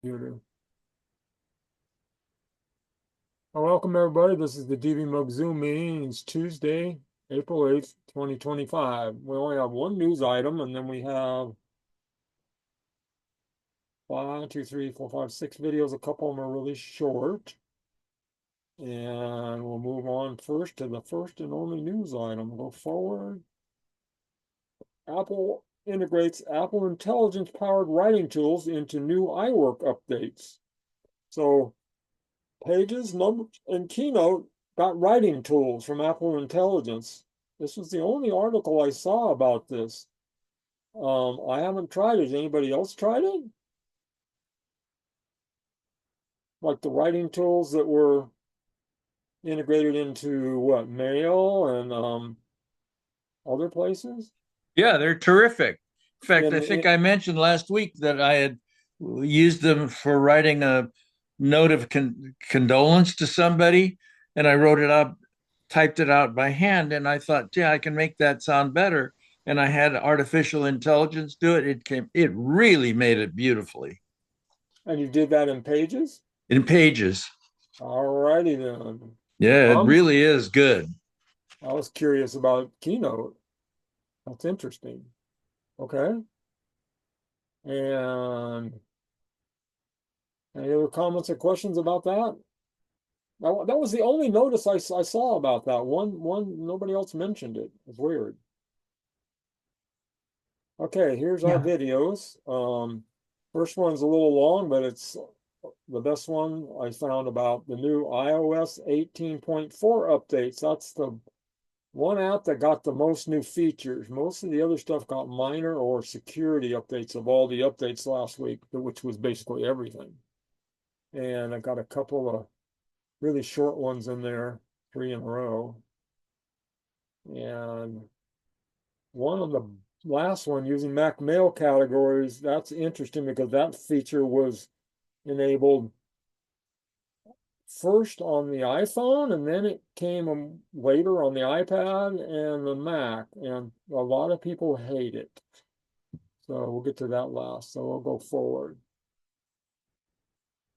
Computer. Welcome everybody. This is the DVMUG Zoom meeting. It's Tuesday, April 8th, 2025. We only have one news item, and then we have one, two, three, four, five, six videos. A couple of them are really short. And we'll move on first to the first and only news item. Go forward. Apple integrates Apple Intelligence powered writing tools into new iWork updates. So Pages, Numbers, and Keynote got writing tools from Apple Intelligence. This was the only article I saw about this. I haven't tried it. Has anybody else tried it? Like the writing tools that were integrated into what, Mail and other places? Yeah, they're terrific. In fact, I And think I mentioned last week that I had used them for writing a note of condolence to somebody, and I wrote it up, typed it out by hand, and I thought, yeah, I can make that sound better. And I had artificial intelligence do it. It really made it beautifully you did that in Pages? in Pages. All righty then. Yeah, it Um, really is good. I was curious about Keynote. That's interesting. Okay. And any other comments or questions about that? That was the only notice I saw about that. Nobody else mentioned it. It's weird. Okay, here's our Yeah. videos. First one's a little long, but it's the best one I found about the new iOS 18.4 updates. That's the one app that got the most new features. Most of the other stuff got minor or security updates of all the updates last week, which was basically everything. And I got a couple of really short ones in there, three in a row. And one of the last one using Mac Mail categories, that's interesting because that feature was enabled first on the iPhone and then it came later on the iPad and the Mac. And a lot of people hate it. So we'll get to that last. So we'll go forward.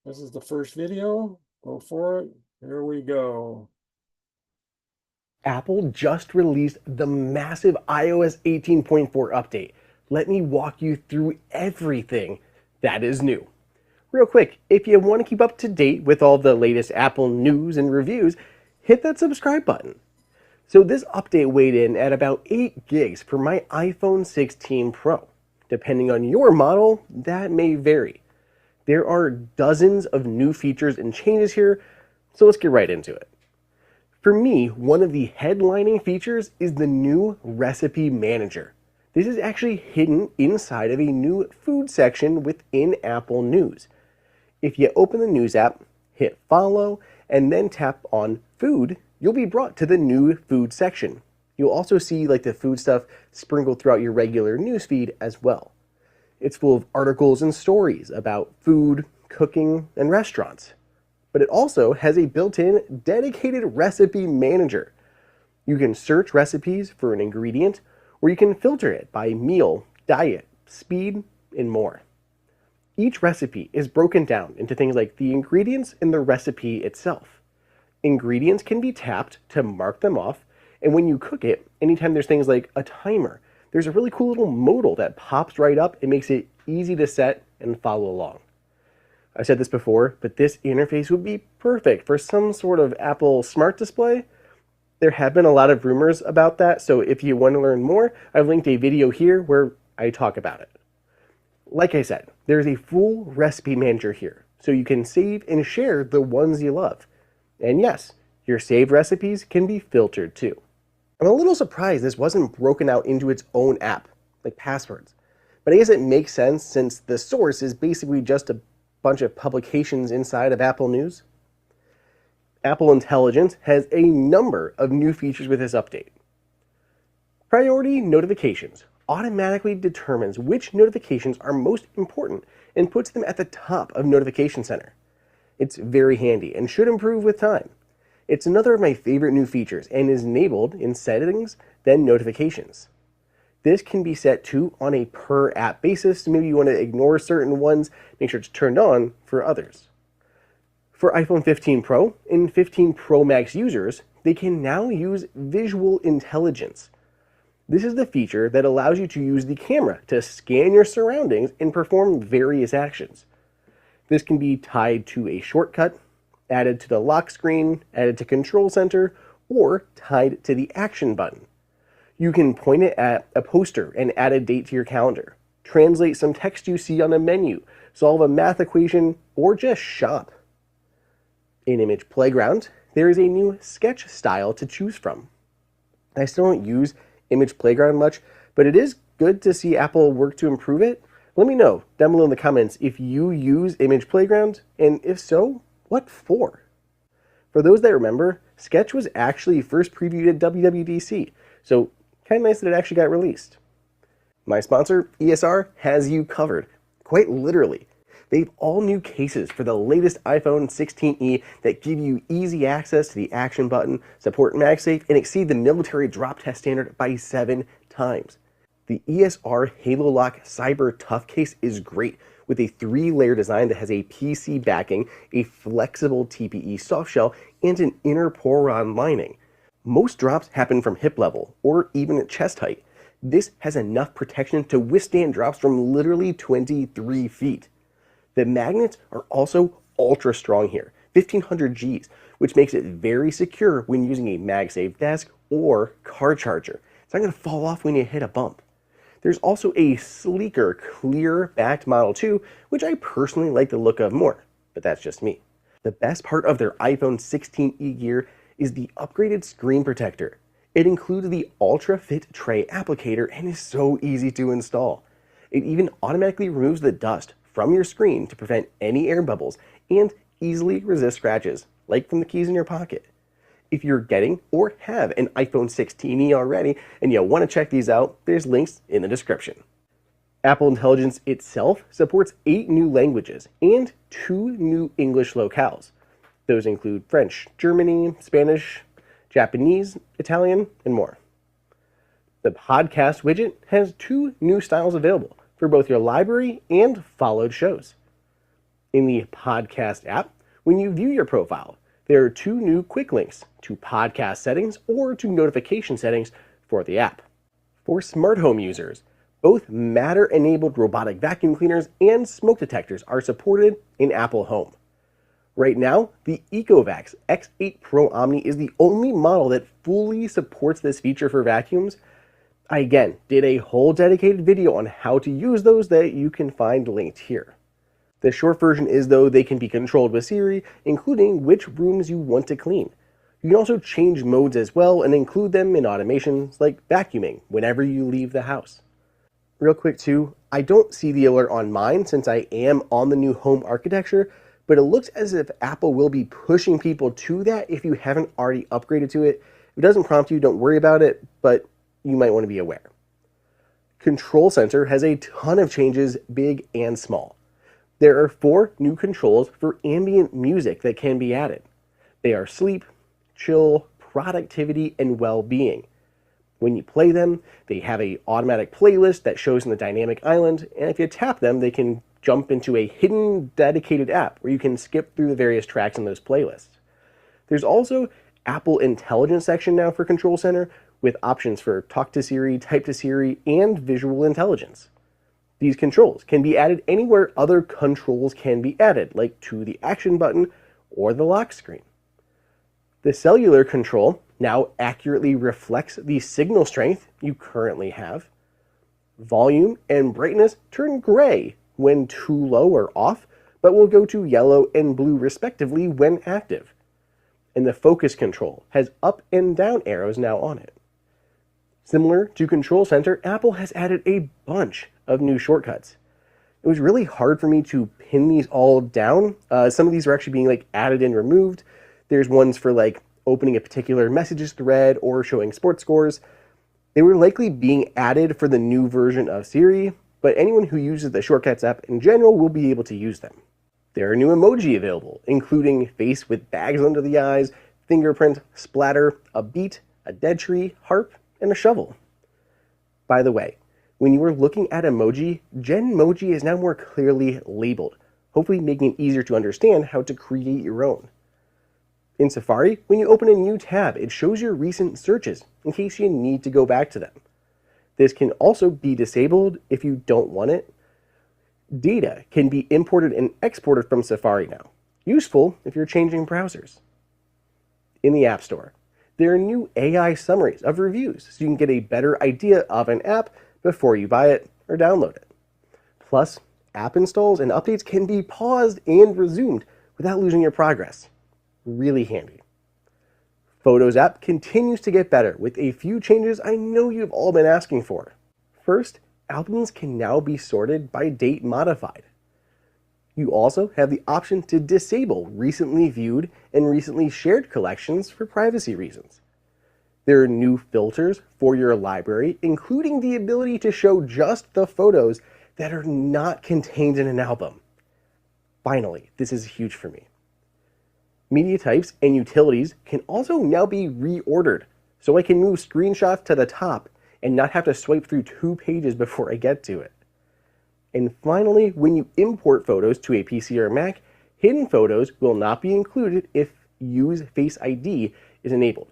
This is the first video. Go for it. Here we go. Apple just released the massive iOS 18.4 update. Let me walk you through everything that is new. Real quick, if you want to keep up to date with all the latest Apple news and reviews, hit that subscribe button. So this update weighed in at about 8 gigs for my iPhone 16 Pro. Depending on your model, that may vary. There are dozens of new features and changes here, so let's get right into it. For me, one of the headlining features is the new Recipe Manager. This is actually hidden inside of a new food section within Apple News. If you open the News app, hit follow, and then tap on food, you'll be brought to the new food section. You'll also see like the food stuff sprinkled throughout your regular news feed as well. It's full of articles and stories about food, cooking, and restaurants. But it also has a built-in dedicated recipe manager. You can search recipes for an ingredient, or you can filter it by meal, diet, speed, and more. Each recipe is broken down into things like the ingredients and the recipe itself. Ingredients can be tapped to mark them off, and when you cook it, anytime there's things like a timer, there's a really cool little modal that pops right up and makes it easy to set and follow along. I've said this before, but this interface would be perfect for some sort of Apple Smart Display. There have been a lot of rumors about that, so if you want to learn more, I've linked a video here where I talk about it. Like I said, there's a full recipe manager here, so you can save and share the ones you love. And yes, your saved recipes can be filtered too. I'm a little surprised this wasn't broken out into its own app, like passwords. But I guess it makes sense since the source is basically just a bunch of publications inside of Apple News. Apple Intelligence has a number of new features with this update. Priority notifications automatically determines which notifications are most important and puts them at the top of Notification Center. It's very handy and should improve with time. It's another of my favorite new features and is enabled in Settings, then Notifications. This can be set to on a per app basis, so maybe you want to ignore certain ones, make sure it's turned on for others. For iPhone 15 Pro and 15 Pro Max users, they can now use visual intelligence. This is the feature that allows you to use the camera to scan your surroundings and perform various actions. This can be tied to a shortcut, added to the lock screen, added to Control Center, or tied to the action button. You can point it at a poster and add a date to your calendar, translate some text you see on a menu, solve a math equation, or just shop. In Image Playground, there is a new sketch style to choose from. I still don't use Image Playground much, but it is good to see Apple work to improve it. Let me know down below in the comments if you use Image Playground, and if so, what for? For those that remember, Sketch was actually first previewed at WWDC, so kind of nice that it actually got released. My sponsor, ESR, has you covered, quite literally. They have all new cases for the latest iPhone 16e that give you easy access to the action button, support MagSafe, and exceed the military drop test standard by 7 times. The ESR Halo Lock Cyber Tough case is great, with a 3-layer design that has a PC backing, a flexible TPE softshell, and an inner poron lining. Most drops happen from hip level, or even at chest height. This has enough protection to withstand drops from literally 23 feet. The magnets are also ultra strong here, 1500 Gs, which makes it very secure when using a MagSafe desk or car charger. It's not going to fall off when you hit a bump. There's also a sleeker, clear-backed Model 2, which I personally like the look of more, but that's just me. The best part of their iPhone 16e gear is the upgraded screen protector. It includes the Ultra Fit Tray applicator and is so easy to install. It even automatically removes the dust from your screen to prevent any air bubbles and easily resist scratches, like from the keys in your pocket. If you're getting or have an iPhone 16e already and you want to check these out, there's links in the description. Apple Intelligence itself supports 8 new languages and 2 new English locales. Those include French, German, Spanish, Japanese, Italian, and more. The podcast widget has 2 new styles available for both your library and followed shows. In the podcast app, when you view your profile, there are 2 new quick links to podcast settings or to notification settings for the app. For smart home users, both Matter-enabled robotic vacuum cleaners and smoke detectors are supported in Apple Home. Right now, the Ecovacs X8 Pro Omni is the only model that fully supports this feature for vacuums. I again did a whole dedicated video on how to use those that you can find linked here. The short version is, though, they can be controlled with Siri, including which rooms you want to clean. You can also change modes as well and include them in automations like vacuuming whenever you leave the house. Real quick too, I don't see the alert on mine since I am on the new home architecture, but it looks as if Apple will be pushing people to that if you haven't already upgraded to it. If it doesn't prompt you, don't worry about it, but you might want to be aware. Control Center has a ton of changes, big and small. There are 4 new controls for ambient music that can be added. They are sleep, chill, productivity, and well-being. When you play them, they have an automatic playlist that shows in the dynamic island, and if you tap them, they can jump into a hidden dedicated app where you can skip through the various tracks in those playlists. There's also Apple Intelligence section now for Control Center with options for Talk to Siri, Type to Siri, and Visual Intelligence. These controls can be added anywhere other controls can be added, like to the action button or the lock screen. The cellular control now accurately reflects the signal strength you currently have. Volume and brightness turn gray when too low or off, but will go to yellow and blue respectively when active. And the focus control has up and down arrows now on it. Similar to Control Center, Apple has added a bunch of new shortcuts. It was really hard for me to pin these all down. Some of these are actually being added and removed. There's ones for opening a particular messages thread or showing sports scores. They were likely being added for the new version of Siri, but anyone who uses the Shortcuts app in general will be able to use them. There are new emoji available, including face with bags under the eyes, fingerprint, splatter, a beat, a dead tree, harp, and a shovel. By the way, when you are looking at emoji, Genmoji is now more clearly labeled, hopefully making it easier to understand how to create your own. In Safari, when you open a new tab, it shows your recent searches in case you need to go back to them. This can also be disabled if you don't want it. Data can be imported and exported from Safari now, useful if you're changing browsers. In the App Store, there are new AI summaries of reviews so you can get a better idea of an app before you buy it or download it. Plus, app installs and updates can be paused and resumed without losing your progress. Really handy. Photos app continues to get better with a few changes I know you've all been asking for. First, albums can now be sorted by date modified. You also have the option to disable recently viewed and recently shared collections for privacy reasons. There are new filters for your library, including the ability to show just the photos that are not contained in an album. Finally, this is huge for me. Media types and utilities can also now be reordered, so I can move screenshots to the top and not have to swipe through 2 pages before I get to it. And finally, when you import photos to a PC or Mac, hidden photos will not be included if Use Face ID is enabled.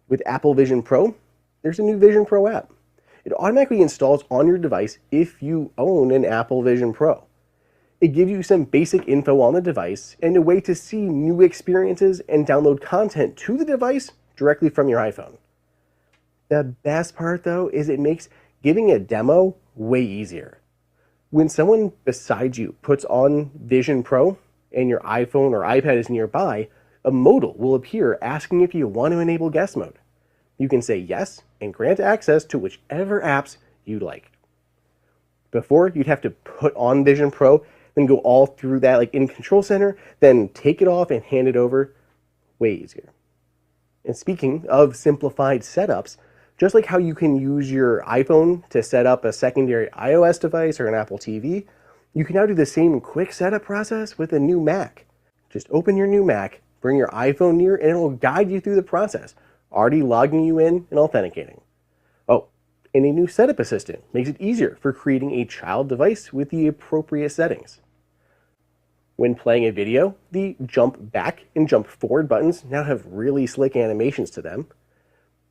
With Apple Vision Pro, there's a new Vision Pro app. It automatically installs on your device if you own an Apple Vision Pro. It gives you some basic info on the device and a way to see new experiences and download content to the device directly from your iPhone. The best part, though, is it makes giving a demo way easier. When someone beside you puts on Vision Pro and your iPhone or iPad is nearby, a modal will appear asking if you want to enable guest mode. You can say yes and grant access to whichever apps you'd like. Before, you'd have to put on Vision Pro, then go all through that like in Control Center, then take it off and hand it over. Way easier. And speaking of simplified setups, just like how you can use your iPhone to set up a secondary iOS device or an Apple TV, you can now do the same quick setup process with a new Mac. Just open your new Mac, bring your iPhone near, and it'll guide you through the process, already logging you in and authenticating. Oh, and a new setup assistant makes it easier for creating a child device with the appropriate settings. When playing a video, the jump back and jump forward buttons now have really slick animations to them.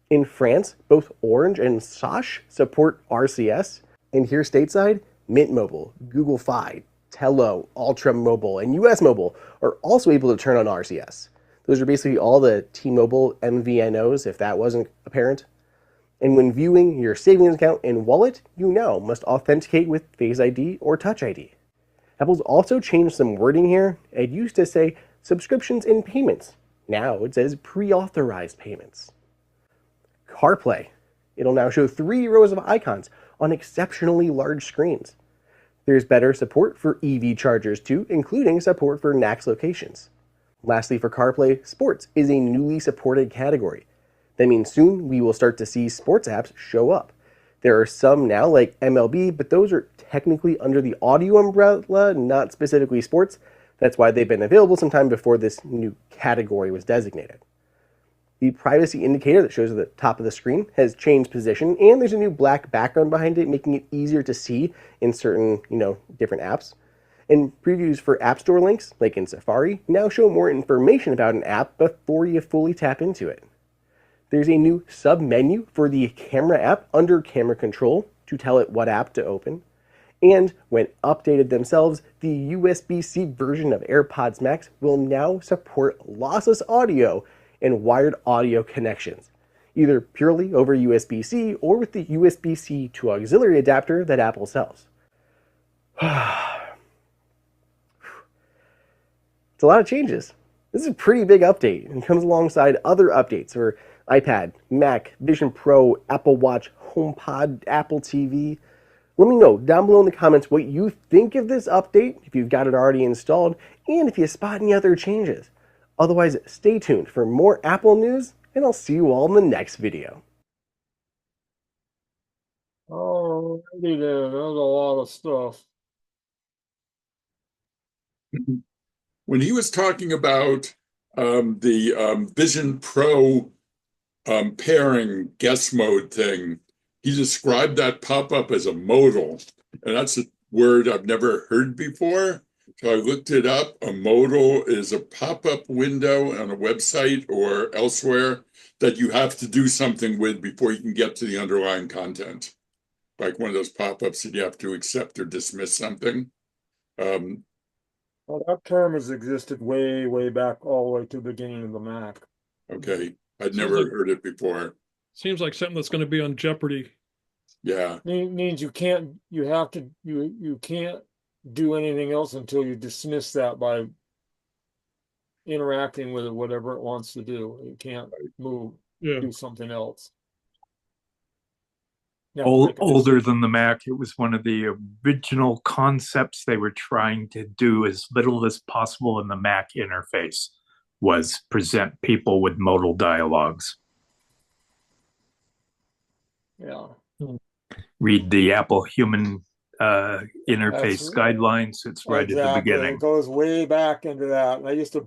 In France, both Orange and Sosh support RCS, and here stateside, Mint Mobile, Google Fi, Tello, Ultra Mobile, and US Mobile are also able to turn on RCS. Those are basically all the T-Mobile MVNOs, if that wasn't apparent. And when viewing your savings account and wallet, you now must authenticate with Face ID or Touch ID. Apple's also changed some wording here. It used to say subscriptions and payments. Now it says pre-authorized payments. CarPlay. It'll now show 3 rows of icons on exceptionally large screens. There's better support for EV chargers too, including support for NACS locations. Lastly, for CarPlay, sports is a newly supported category. That means soon we will start to see sports apps show up. There are some now like MLB, but those are technically under the audio umbrella, not specifically sports. That's why they've been available sometime before this new category was designated. The privacy indicator that shows at the top of the screen has changed position, and there's a new black background behind it, making it easier to see in certain, different apps. And previews for App Store links, like in Safari, now show more information about an app before you fully tap into it. There's a new sub-menu for the camera app under camera control to tell it what app to open. And when updated themselves, the USB-C version of AirPods Max will now support lossless audio and wired audio connections, either purely over USB-C or with the USB-C to auxiliary adapter that Apple sells. It's a lot of changes. This is a pretty big update and comes alongside other updates for iPad, Mac, Vision Pro, Apple Watch, HomePod, Apple TV. Let me know down below in the comments what you think of this update, if you've got it already installed, and if you spot any other changes. Otherwise, stay tuned for more Apple news, and I'll see you all in the next video. Oh, there was a lot of stuff. When he was talking about the Vision Pro pairing guest mode thing, he described that pop-up as a modal, and that's a word I've never heard before. So I looked it up. A modal is a pop-up window on a website or elsewhere that you have to do something with before you can get to the underlying content. Like one of those pop-ups that you have to accept or dismiss something. Well, that term has existed way, way back all the way to the beginning of the Mac. Okay, I'd Sounds never like- heard it before. Seems like something that's going to be on Jeopardy. Yeah, Means you can't, you can't do anything else until you dismiss that by interacting with it, whatever it wants to do. You can't move, Yeah. do something else. You have to make a Older decision. than the Mac, it was one of the original concepts they were trying to do as little as possible in the Mac interface was present people with modal dialogues. Yeah. Read the Apple Human Interface That's- Guidelines. It's right at the Exactly. It beginning. goes way back into that. And I used to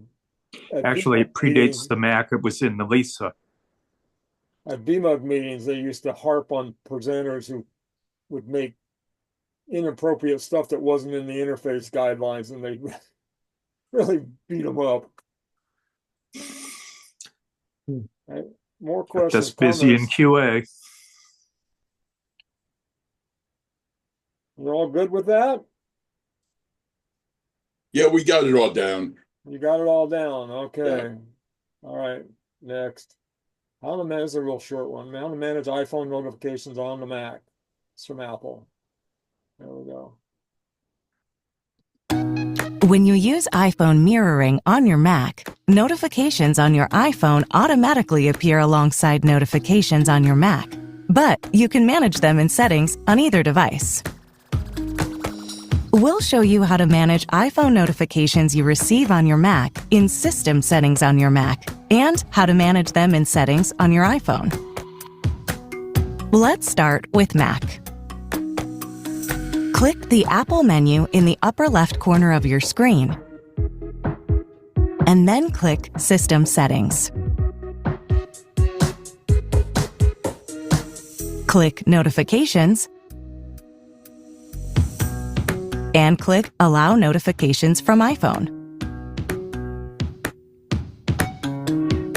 at Actually, it BMUG meetings- predates the Mac. It was in the Lisa. At BMUG meetings, they used to harp on presenters who would make inappropriate stuff that wasn't in the interface guidelines, and they really beat them up. Right. More questions. Just busy in comments? QA. You're all good with that? yeah, we got it all down. You got it all down. Okay. All right. Next. How to manage, this is a real short one. How to manage iPhone notifications on the Mac. It's from Apple. There we go. When you use iPhone mirroring on your Mac, notifications on your iPhone automatically appear alongside notifications on your Mac, but you can manage them in settings on either device. We'll show you how to manage iPhone notifications you receive on your Mac in System Settings on your Mac, and how to manage them in Settings on your iPhone. Let's start with Mac. Click the Apple menu in the upper left corner of your screen, and then click System Settings. Click Notifications, and click Allow Notifications from iPhone.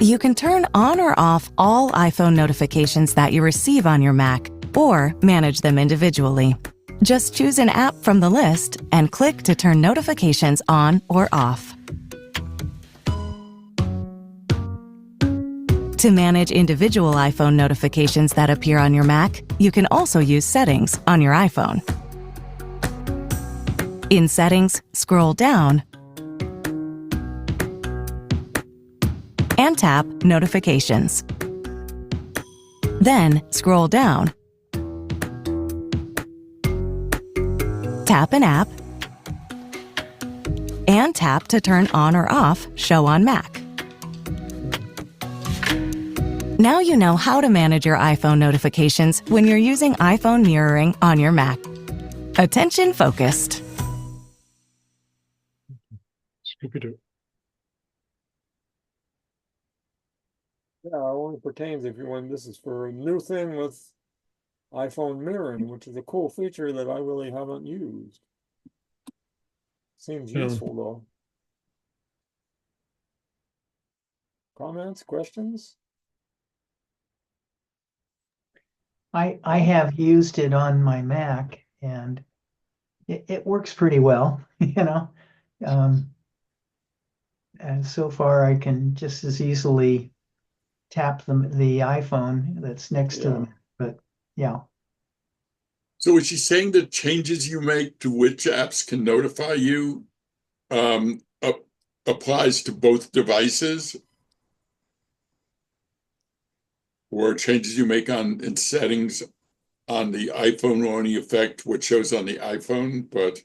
You can turn on or off all iPhone notifications that you receive on your Mac, or manage them individually. Just choose an app from the list and click to turn notifications on or off. To manage individual iPhone notifications that appear on your Mac, you can also use Settings on your iPhone. In Settings, scroll down and tap Notifications. Then scroll down, tap an app, and tap to turn on or off Show on Mac. Now you know how to manage your iPhone notifications when you're using iPhone mirroring on your Mac. Attention focused. Scooby-Doo. Yeah, it only pertains if you want. This is for a new thing with iPhone mirroring, which is a cool feature that I really haven't used. Seems Yeah. useful though. Comments, questions? I have used it on my Mac and it works pretty well, you know. And so far I can just as easily tap the iPhone that's next to them. But yeah. So is she saying that changes you make to which apps can notify you applies to both devices? Or changes you make in settings on the iPhone will only affect what shows on the iPhone, but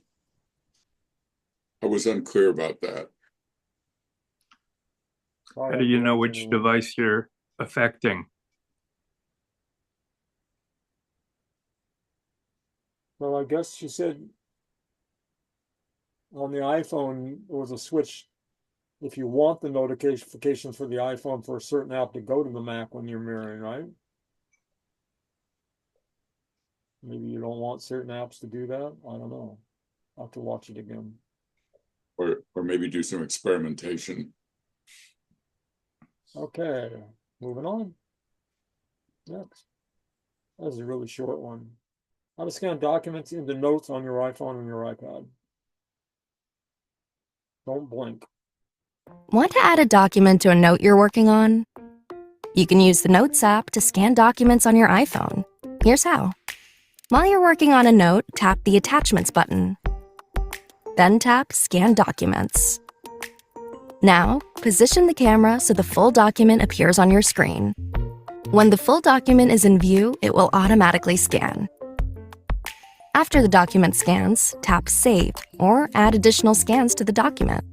I was unclear about that. How do you know which device you're affecting? Well, I guess she said on the iPhone, there was a switch. If you want the notifications for the iPhone for a certain app to go to the Mac when you're mirroring, right? Maybe you don't want certain apps to do that. I don't know. I'll have to watch it again. Or maybe do some experimentation. Okay, moving on. Next. That's a really short one. How to scan documents into notes on your iPhone and your iPad. Don't blink. Want to add a document to a note you're working on? You can use the Notes app to scan documents on your iPhone. Here's how. While you're working on a note, tap the Attachments button. Then tap Scan Documents. Now, position the camera so the full document appears on your screen. When the full document is in view, it will automatically scan. After the document scans, tap Save or add additional scans to the document.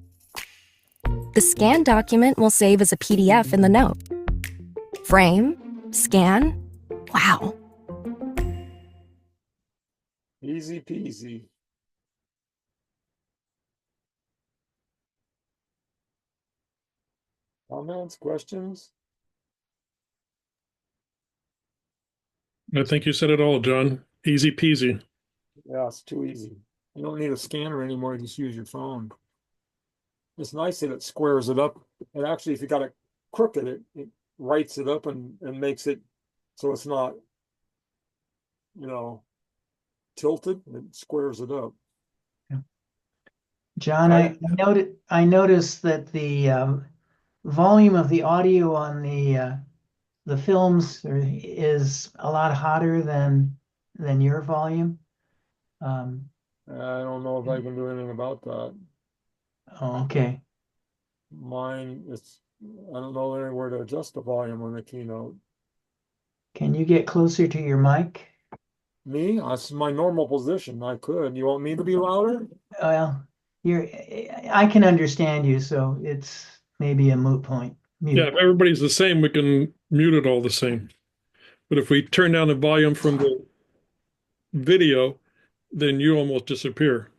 The scanned document will save as a PDF in the note. Frame, scan, wow. Easy peasy. Comments, questions? I think you said it all, John. Easy peasy. Yeah, it's too easy. You don't need a scanner anymore, just use your phone. It's nice that it squares it up. And actually, if you got it crooked, it writes it up and makes it so it's not, tilted. It squares it up. John, I noticed that the volume of the audio on the films is a lot hotter than your volume. I don't know if I can do anything about that. Oh, okay. Mine, I don't know anywhere to adjust the volume on the Keynote. Can you get closer to your mic? Me? That's my normal position. I could. You want me to be louder? Well, I can understand you, so it's maybe a moot point. Yeah, if everybody's the same, we can mute it all the same. But if we turn down the volume from the video, then you almost disappear.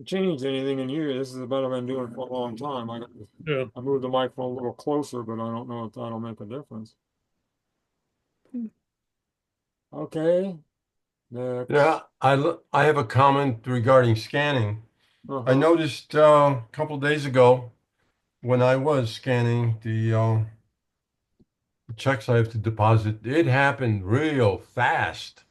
Change anything in you. This is about I've been doing for a long time. Yeah. I moved the microphone a little closer, but I don't know if that'll make a difference. Okay. Next. Yeah, I have a comment regarding scanning. I noticed a couple days ago when I was scanning the checks I have to deposit, it happened real fast.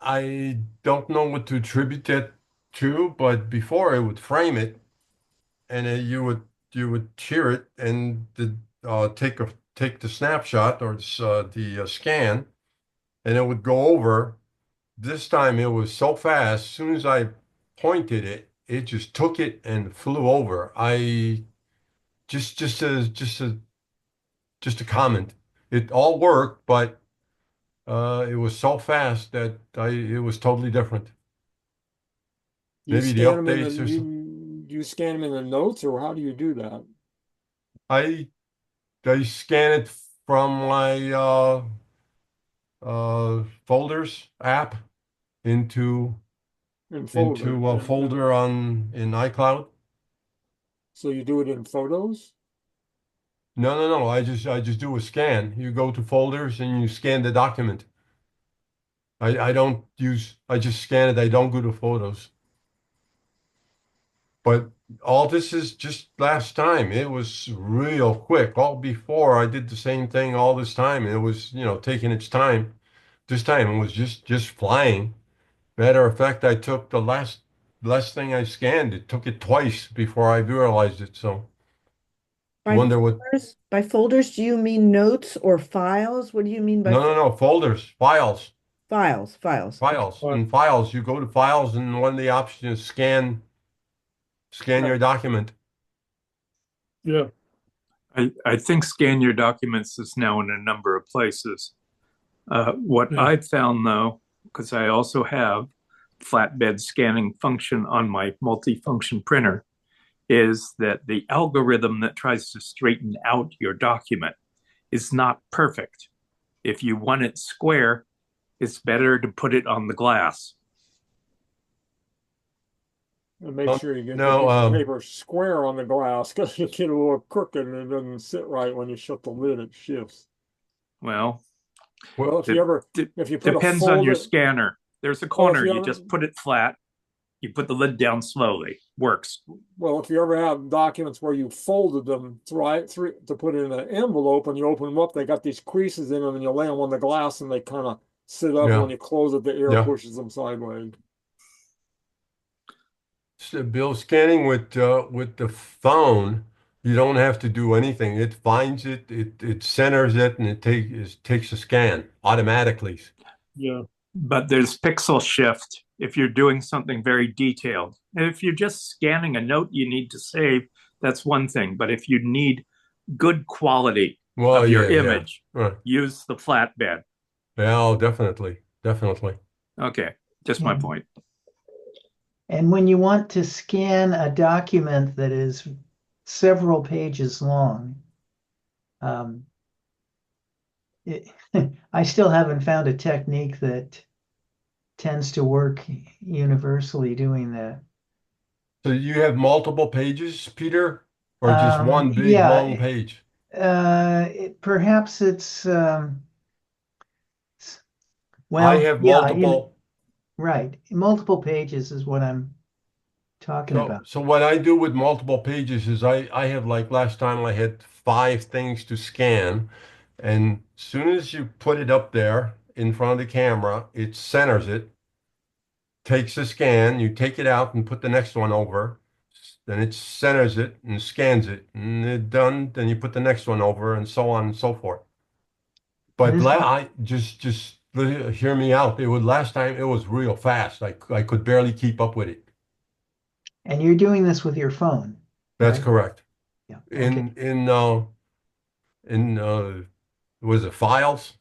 I don't know what to attribute that to, but before it would frame it, and you would cheer it and take the snapshot or the scan, and it would go over. This time it was so fast. As soon as I pointed it, it just took it and flew over. I just a comment. It all worked, but it was so fast that it was totally different. Maybe the updates or something. You scan them in the notes, or how do you do that? I scan it from my folders app into a folder in iCloud. So you do it in photos? No. I just do a scan. You go to folders and you scan the document. I just scan it. I don't go to photos. But all this is just last time. It was real quick. All before I did the same thing all this time. It was, taking its time. This time it was just flying. Matter of fact, I took the last thing I scanned. It took it twice before I realized it. So By wonder what. By folders, do you mean notes or files? What do you mean by No, folders, files. Files. In files, you go to files, and one of the options is scan your document. Yeah. I think scan your documents is now in a number of places. What I found though, because I also have flatbed scanning function on my multifunction printer, is that the algorithm that tries to straighten out your document is not perfect. If you want it square, it's better to put it on the glass. And make sure you get the paper square on the glass, because you get a little crooked and it doesn't sit right when you shut the lid, it shifts. Well, Well, if it you ever, de- if you put a depends on your folder, scanner. There's a well, if corner, you you ever, just put it flat, you put the lid down slowly. Works. well, if you ever have documents where you folded them through to put in an envelope and you open them up, they got these creases in them and you lay them on the glass and they kind of sit up. Yeah. When you close it, the air Yeah. pushes them sideways. So, Bill, scanning with the phone, you don't have to do anything. It finds it, it centers it, and it takes a scan automatically. Yeah. But there's pixel shift if you're doing something very detailed. And if you're just scanning a note you need to save, that's one thing. But if you need good quality Well, of your yeah, image, right. use the flatbed. Yeah, oh, definitely. Okay, just my point. And when you want to scan a document that is several pages long, I still haven't found a technique that tends to work universally doing that. So you have multiple pages, Peter, or just one big Yeah, long page? Perhaps it's I well, have yeah, multiple. right. Multiple pages is what I'm talking about. So what I do with multiple pages is I have, like last time I had 5 things to scan, and as soon as you put it up there in front of the camera, it centers it, takes a scan, you take it out and put the next one over, then it centers it and scans it, and it's done, then you put the next one over, and so on and so forth. But This- I just hear me out. Last time it was real fast. I could barely keep up with it. And you're doing this with your phone, That's right? correct. Yeah. Okay. Was it files?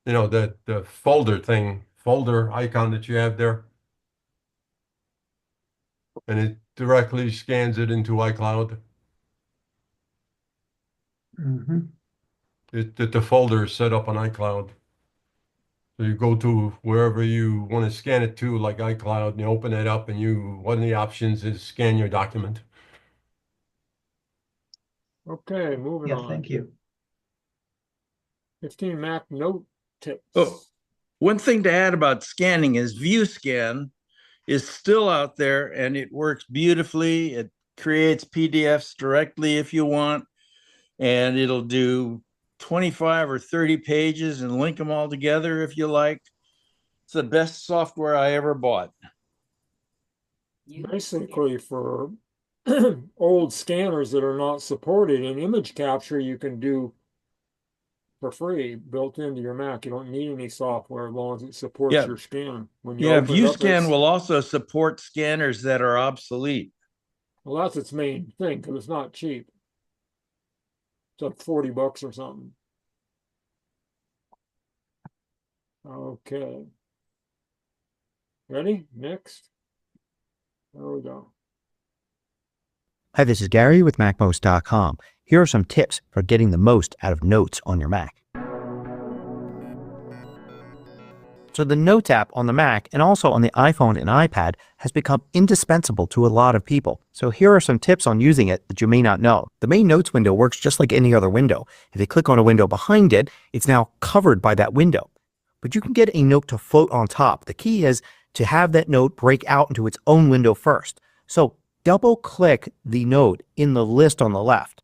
You know, the folder icon that you have there. And it directly scans it into iCloud. Mm-hmm. The folder is set up on iCloud. So you go to wherever you want to scan it to, like iCloud, and you open it up, and one of the options is scan your document. Okay, moving Yeah, on. thank you. 15 Mac note tips. Oh, one thing to add about scanning is ViewScan is still out there and it works beautifully. It creates PDFs directly if you want, and it'll do 25 or 30 pages and link them all together if you like. It's the best software I ever bought. Basically, for old scanners that are not supported in image capture, you can do for free built into your Mac. You don't need any software as long as it supports Yeah. your scan. When you Yeah, open it up, ViewScan will also support scanners that are obsolete. well, that's its main thing because it's not cheap. It's like $40 or something. Okay. Ready? Next. There we go. Hi, this is Gary with MacMost.com. Here are some tips for getting the most out of Notes on your Mac. So the Notes app on the Mac and also on the iPhone and iPad has become indispensable to a lot of people. So here are some tips on using it that you may not know. The main Notes window works just like any other window. If you click on a window behind it, it's now covered by that window. But you can get a note to float on top. The key is to have that note break out into its own window first. So double click the note in the list on the left.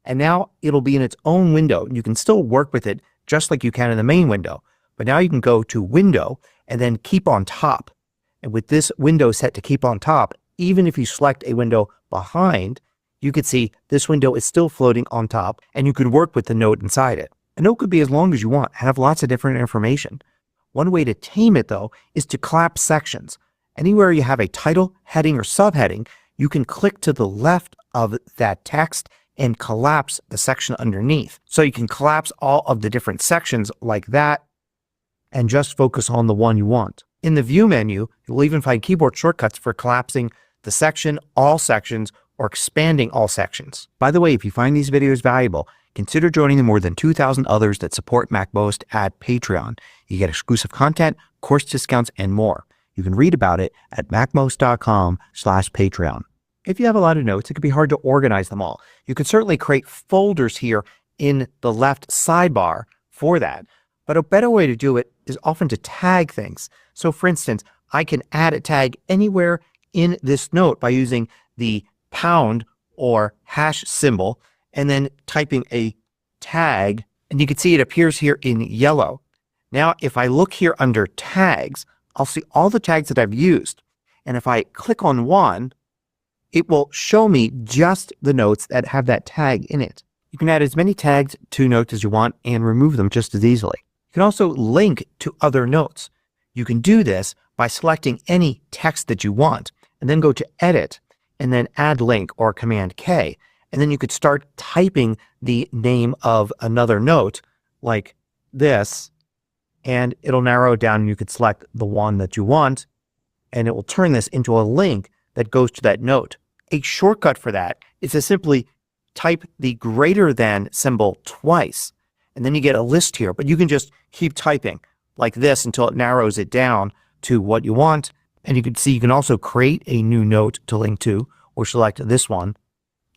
And now it'll be in its own window. You can still work with it just like you can in the main window. But now you can go to Window and then Keep on Top. And with this window set to keep on top, even if you select a window behind, you can see this window is still floating on top and you can work with the note inside it. A note could be as long as you want and have lots of different information. One way to tame it though is to collapse sections. Anywhere you have a title, heading, or subheading, you can click to the left of that text and collapse the section underneath. So you can collapse all of the different sections like that and just focus on the one you want. In the View menu, you'll even find keyboard shortcuts for collapsing the section, all sections, or expanding all sections. By the way, if you find these videos valuable, consider joining the more than 2,000 others that support MacMost at Patreon. You get exclusive content, course discounts, and more. You can read about it at macmost.com/Patreon. If you have a lot of notes, it can be hard to organize them all. You can certainly create folders here in the left sidebar for that. But a better way to do it is often to tag things. So for instance, I can add a tag anywhere in this note by using the pound or hash symbol and then typing a tag, and you can see it appears here in yellow. Now if I look here under tags, I'll see all the tags that I've used. And if I click on one, it will show me just the notes that have that tag in it. You can add as many tags to notes as you want and remove them just as easily. You can also link to other notes. You can do this by selecting any text that you want and then go to Edit and then Add Link or Command K. And then you could start typing the name of another note like this, and it'll narrow it down and you could select the one that you want, and it will turn this into a link that goes to that note. A shortcut for that is to simply type the greater than symbol twice, and then you get a list here. But you can just keep typing like this until it narrows it down to what you want. And you can see you can also create a new note to link to, or select this one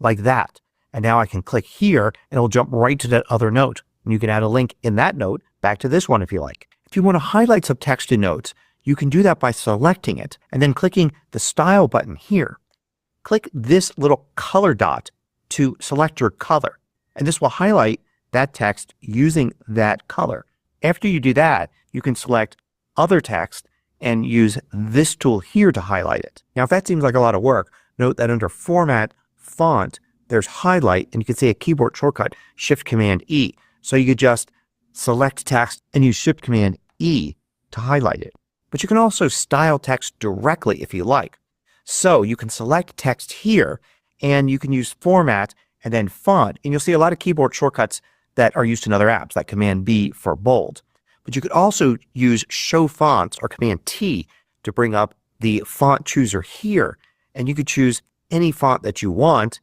like that. And now I can click here and it'll jump right to that other note. And you can add a link in that note back to this one if you like. If you want to highlight some text in notes, you can do that by selecting it and then clicking the Style button here. Click this little color dot to select your color, and this will highlight that text using that color. After you do that, you can select Other Text and use this tool here to highlight it. Now if that seems like a lot of work, note that under Format, Font, there's Highlight, and you can see a keyboard shortcut, Shift-Command-E. So you could just select text and use Shift-Command-E to highlight it. But you can also style text directly if you like. So you can select text here and you can use Format and then Font, and you'll see a lot of keyboard shortcuts that are used in other apps like Command-B for bold. But you could also use Show Fonts or Command-T to bring up the font chooser here, and you could choose any font that you want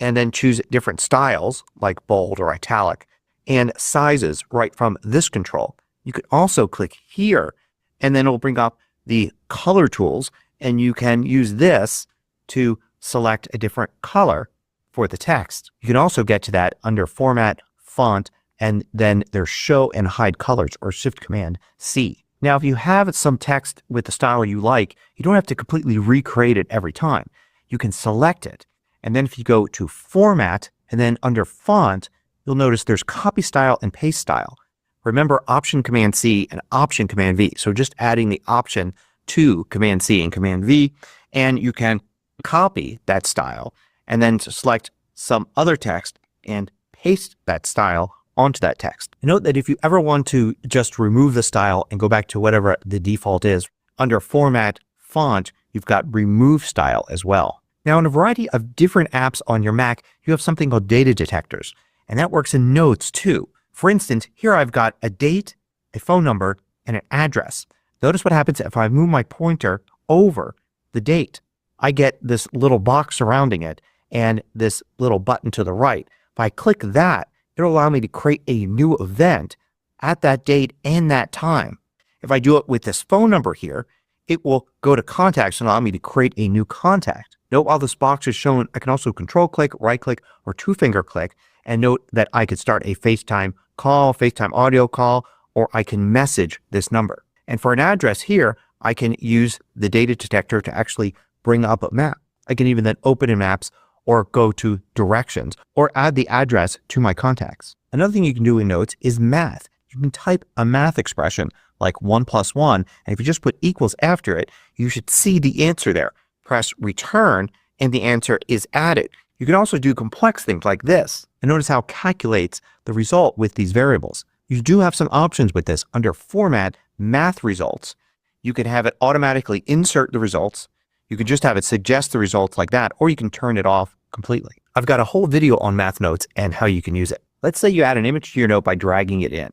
and then choose different styles like bold or italic and sizes right from this control. You could also click here and then it will bring up the color tools, and you can use this to select a different color for the text. You can also get to that under Format, Font, and then there's Show and Hide Colors or Shift-Command-C. Now if you have some text with the style you like, you don't have to completely recreate it every time. You can select it, and then if you go to Format and then under Font, you'll notice there's Copy Style and Paste Style. Remember Option-Command-C and Option-Command-V. So just adding the option to Command-C and Command-V, and you can copy that style and then select some other text and paste that style onto that text. Note that if you ever want to just remove the style and go back to whatever the default is, under Format, Font, you've got Remove Style as well. Now in a variety of different apps on your Mac, you have something called data detectors, and that works in Notes too. For instance, here I've got a date, a phone number, and an address. Notice what happens if I move my pointer over the date. I get this little box surrounding it and this little button to the right. If I click that, it'll allow me to create a new event at that date and that time. If I do it with this phone number here, it will go to contacts and allow me to create a new contact. Note while this box is shown, I can also control click, right click, or two-finger click, and note that I could start a FaceTime call, FaceTime audio call, or I can message this number. And for an address here, I can use the data detector to actually bring up a map. I can even then open in Maps or go to Directions or add the address to my contacts. Another thing you can do in Notes is math. You can type a math expression like 1 + 1, and if you just put equals after it, you should see the answer there. Press Return and the answer is added. You can also do complex things like this, and notice how it calculates the result with these variables. You do have some options with this. Under Format, Math Results, you can have it automatically insert the results. You can just have it suggest the results like that, or you can turn it off completely. I've got a whole video on Math Notes and how you can use it. Let's say you add an image to your note by dragging it in.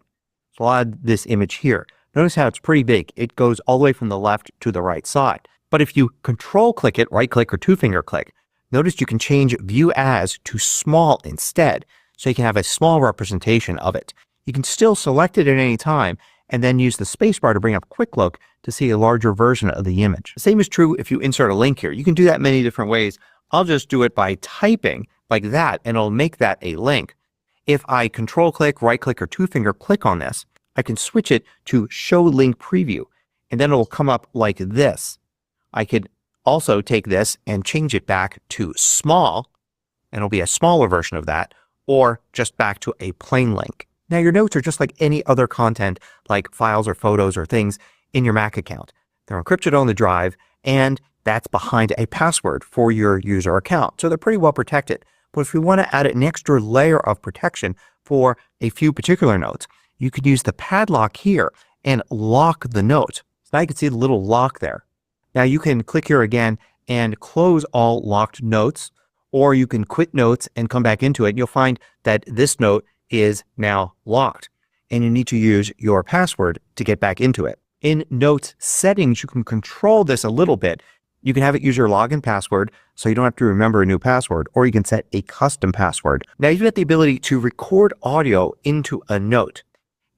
So I'll add this image here. Notice how it's pretty big. It goes all the way from the left to the right side. But if you control click it, right click or two-finger click, notice you can change View As to Small instead, so you can have a small representation of it. You can still select it at any time and then use the spacebar to bring up Quick Look to see a larger version of the image. The same is true if you insert a link here. You can do that many different ways. I'll just do it by typing like that and it'll make that a link. if I control click, right click, or two finger click on this, I can switch it to show link preview, and then it'll come up like this. I could also take this and change it back to small, and it'll be a smaller version of that, or just back to a plain link. Now your notes are just like any other content like files or photos or things in your Mac account. They're encrypted on the drive, and that's behind a password for your user account. So they're pretty well protected. But if you want to add an extra layer of protection for a few particular notes, you could use the padlock here and lock the note. So now you can see the little lock there. Now you can click here again and close all locked notes, or you can quit notes and come back into it. And you'll find that this note is now locked, and you need to use your password to get back into it. In Notes settings, you can control this a little bit. You can have it use your login password so you don't have to remember a new password, or you can set a custom password. Now you've got the ability to record audio into a note.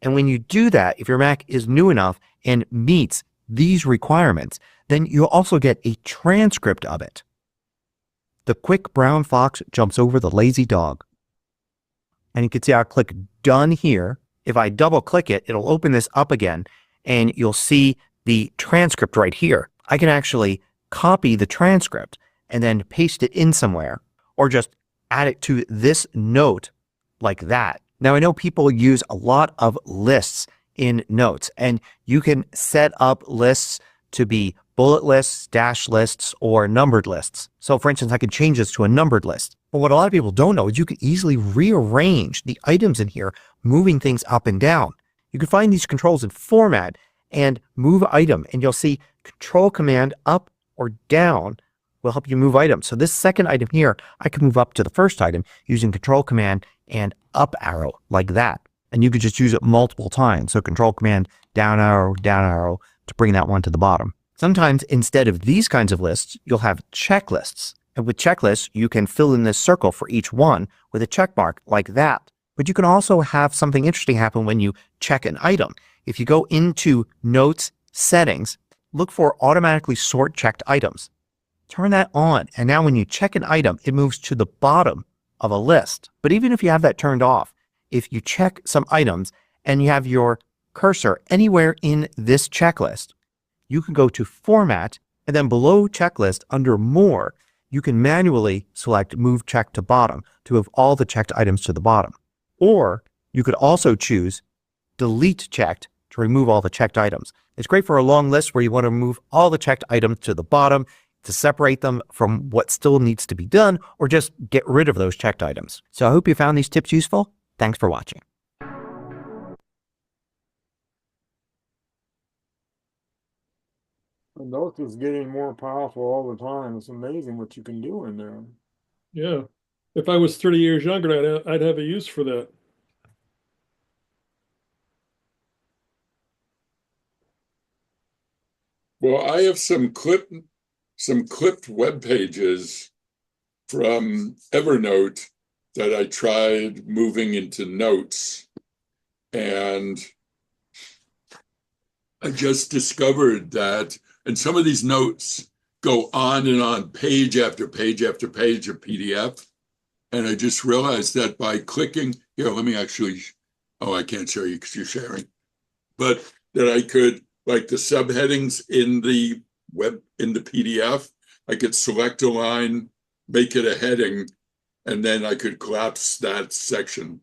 And when you do that, if your Mac is new enough and meets these requirements, then you'll also get a transcript of it. The quick brown fox jumps over the lazy dog. And you can see I'll click done here. If I double click it, it'll open this up again, and you'll see the transcript right here. I can actually copy the transcript and then paste it in somewhere, or just add it to this note like that. Now I know people use a lot of lists in Notes, and you can set up lists to be bullet lists, dash lists, or numbered lists. So for instance, I could change this to a numbered list. But what a lot of people don't know is you can easily rearrange the items in here, moving things up and down. You can find these controls in Format and Move Item, and you'll see Control Command up or down will help you move items. So this second item here, I can move up to the first item using Control Command and up arrow like that. And you could just use it multiple times. So Control Command down arrow to bring that one to the bottom. Sometimes instead of these kinds of lists, you'll have checklists. And with checklists, you can fill in this circle for each one with a check mark like that. But you can also have something interesting happen when you check an item. If you go into Notes Settings, look for Automatically Sort Checked Items. Turn that on, and now when you check an item, it moves to the bottom of a list. But even if you have that turned off, if you check some items and you have your cursor anywhere in this checklist, you can go to Format, and then below Checklist under More, you can manually select Move Check to Bottom to move all the checked items to the bottom. Or you could also choose Delete Checked to remove all the checked items. It's great for a long list where you want to move all the checked items to the bottom to separate them from what still needs to be done, or just get rid of those checked items. So I hope you found these tips useful. Thanks for watching. The Notes is getting more powerful all the time. It's amazing what you can do in there. Yeah. If I was 30 years younger, I'd have a use for that. Well, I have some clipped web pages from Evernote that I tried moving into Notes, and I just discovered that, and some of these notes go on and on, page after page after page of PDF. And I just realized that by clicking here, let me actually, oh, I can't show you because you're sharing, but that I could, like the subheadings in the PDF, I could select a line, make it a heading, and then I could collapse that section.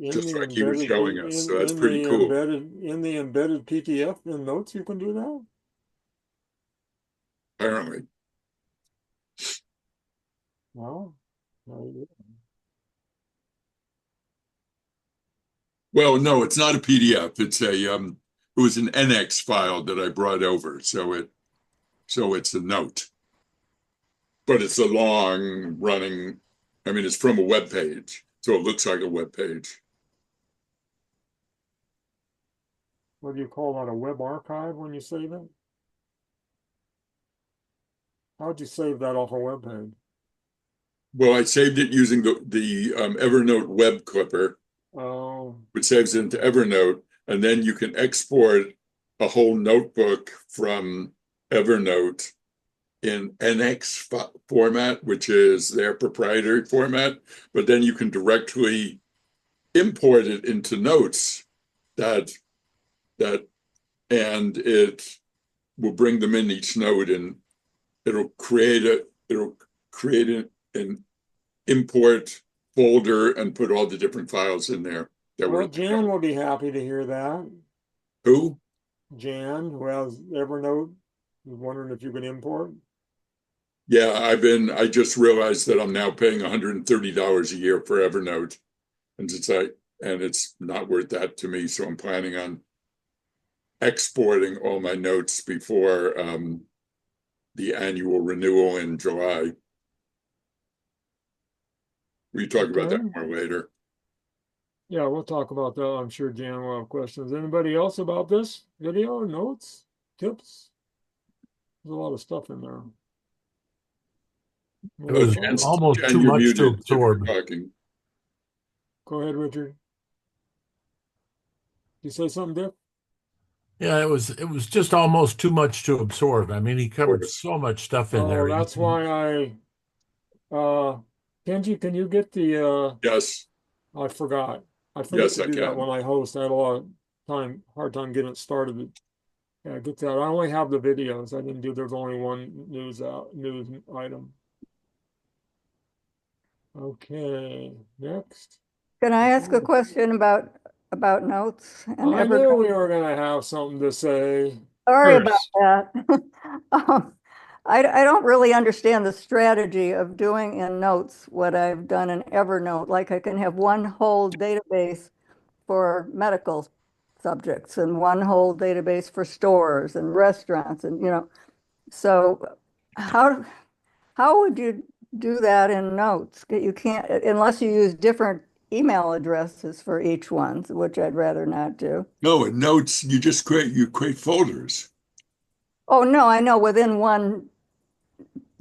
Just like he was showing us. So that's pretty cool. In the embedded PDF in Notes, you can do that? Apparently. Well, well, no, it's not a PDF. It's a it was an NX file that I brought over. So it's a note. But it's a long running, I mean, it's from a web page. So it looks like a web page. What do you call that, a web archive when you save it? How'd you save that off a web page? Well, I saved it using the Evernote web clipper, which saves it into Evernote, and then you can export a whole notebook from Evernote in NX format, which is their proprietary format, but then you can directly import it into notes that and it will bring them in each note, and it'll create an import folder and put all the different files in there that Well, were Jan will be happy to hear that. who? Jan, who has Evernote, was wondering if you could import. Yeah, I just realized that I'm now paying $130 a year for Evernote. And it's not worth that to me. So I'm planning on exporting all my notes before the annual renewal in July. We talk about that more later. Yeah, we'll talk about that. I'm sure Jan will have questions. Anybody else about this video? Notes? Tips? There's a lot of stuff in there. It was almost Jan, too you're much to muted if you're absorb. talking. Go ahead, Richard. You say something, Dick? Yeah, it was just almost too much to absorb. I mean, he covered so much stuff in there. Oh, that's why Kenji, can you get the Yes. I forgot. I forget Yes, to I do that can. when I host. I had a lot of hard time getting it started. Yeah, get that. I only have the videos. I didn't do. There's only one news item. Okay, next. Can I ask a question about notes and I knew we were gonna have something to say. Sorry about that. Um, I don't really understand the strategy of doing in notes what I've done in Evernote. Like I can have one whole database for medical subjects and one whole database for stores and restaurants and so how would you do that in notes? You can't unless you use different email addresses for each one, which I'd rather not do. No, in notes, you create folders. Oh, no, I know within one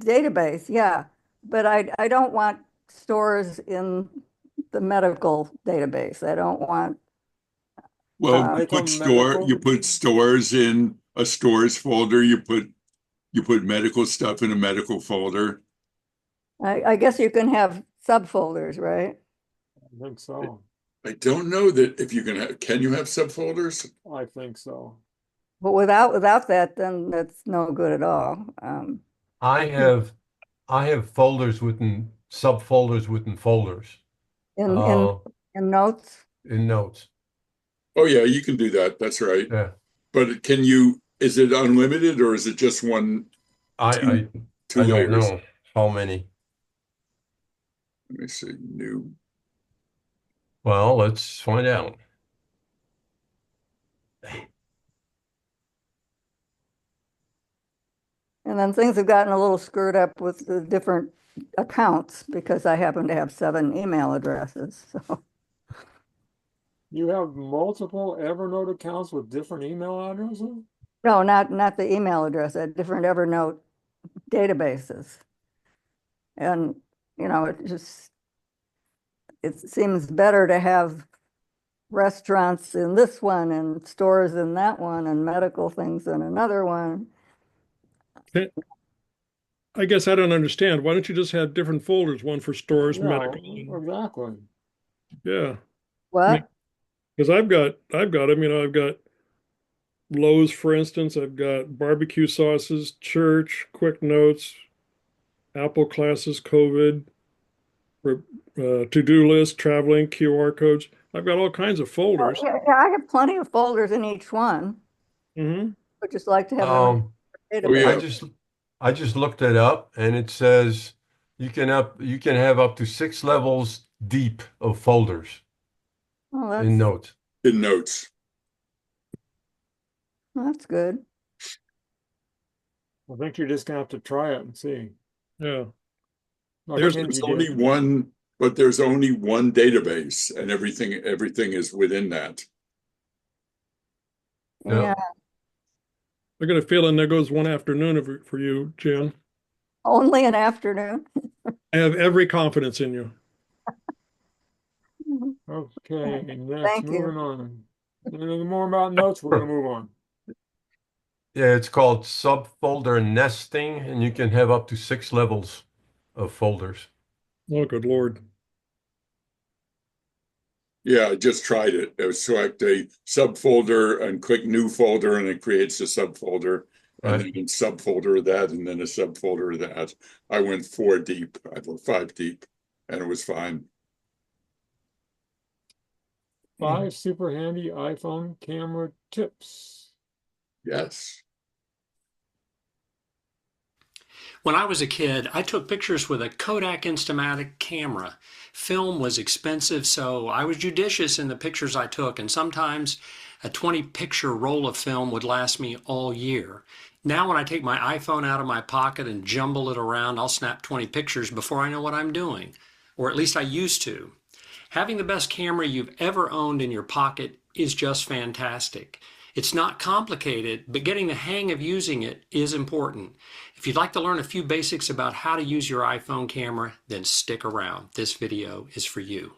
database, yeah. But I don't want stores in the medical database. I don't want. Well, you put stores in a stores folder. You put medical stuff in a medical folder. I guess you can have subfolders, right? I think so. I don't know that if you can you have subfolders? I think so. But without that, then that's no good at all. I have folders within subfolders within folders. In notes. In notes. Oh yeah, you can do that. That's right. Yeah. But is it unlimited or is it just one? I two layers? don't know how many. Let me see. New. Well, let's find out. And then things have gotten a little screwed up with the different accounts because I happen to have 7 email addresses. So you have multiple Evernote accounts with different email addresses? No, not the email address, different Evernote databases. And it seems better to have restaurants in this one and stores in that one and medical things in another one. I guess I don't understand. Why don't you just have different folders, one for stores, medical? Exactly. Yeah. What? Because I've got I've got Lowe's, for instance. I've got barbecue sauces, church, quick notes, Apple classes, COVID, to-do list, traveling, QR codes. I've got all kinds of folders. Yeah, I have plenty of folders in each one. Mm-hmm. I just like to have them in database. I just looked it up, and it says you can have up to 6 levels deep of folders in notes. In notes. That's good. I think you're just gonna have to try it and see. Yeah. There's only one, but there's only one database, and everything is within that. Yeah. I got a feeling there goes one afternoon for you, Jan. Only an afternoon. I have every confidence in you. Okay, next, Thank you. moving on. Anything more about notes? We're gonna move on. Yeah, it's called subfolder nesting, and you can have up to 6 levels of folders. Oh, good Lord. Yeah, I just tried it. I select a subfolder and click new folder, and it creates a subfolder, and Right. then a subfolder of that, and then a subfolder of that. I went 4 deep, I went 5 deep, and it was fine. 5 super handy iPhone camera tips. Yes. When I was a kid, I took pictures with a Kodak Instamatic camera. Film was expensive, so I was judicious in the pictures I took, and sometimes a 20-picture roll of film would last me all year. Now when I take my iPhone out of my pocket and jumble it around, I'll snap 20 pictures before I know what I'm doing, or at least I used to. Having the best camera you've ever owned in your pocket is just fantastic. It's not complicated, but getting the hang of using it is important. If you'd like to learn a few basics about how to use your iPhone camera, then stick around. This video is for you.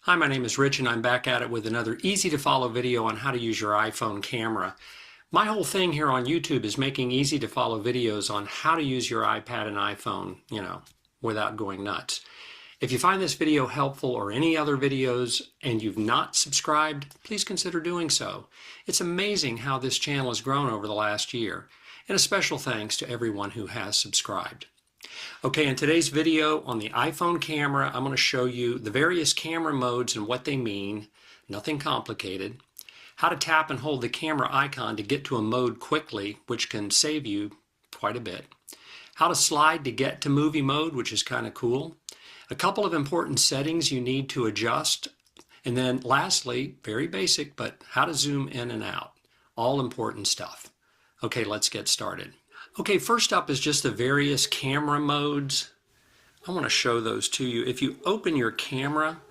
Hi, my name is Rich and I'm back at it with another easy to follow video on how to use your iPhone camera. My whole thing here on YouTube is making easy to follow videos on how to use your iPad and iPhone, without going nuts. If you find this video helpful or any other videos and you've not subscribed, please consider doing so. It's amazing how this channel has grown over the last year, and a special thanks to everyone who has subscribed. Okay, in today's video on the iPhone camera, I'm going to show you the various camera modes and what they mean, nothing complicated, how to tap and hold the camera icon to get to a mode quickly, which can save you quite a bit, how to slide to get to movie mode, which is kind of cool, a couple of important settings you need to adjust, and then lastly, very basic, but how to zoom in and out. All important stuff. Okay, let's get started. Okay, first up is just the various camera modes. I want to show those to you. If you open your camera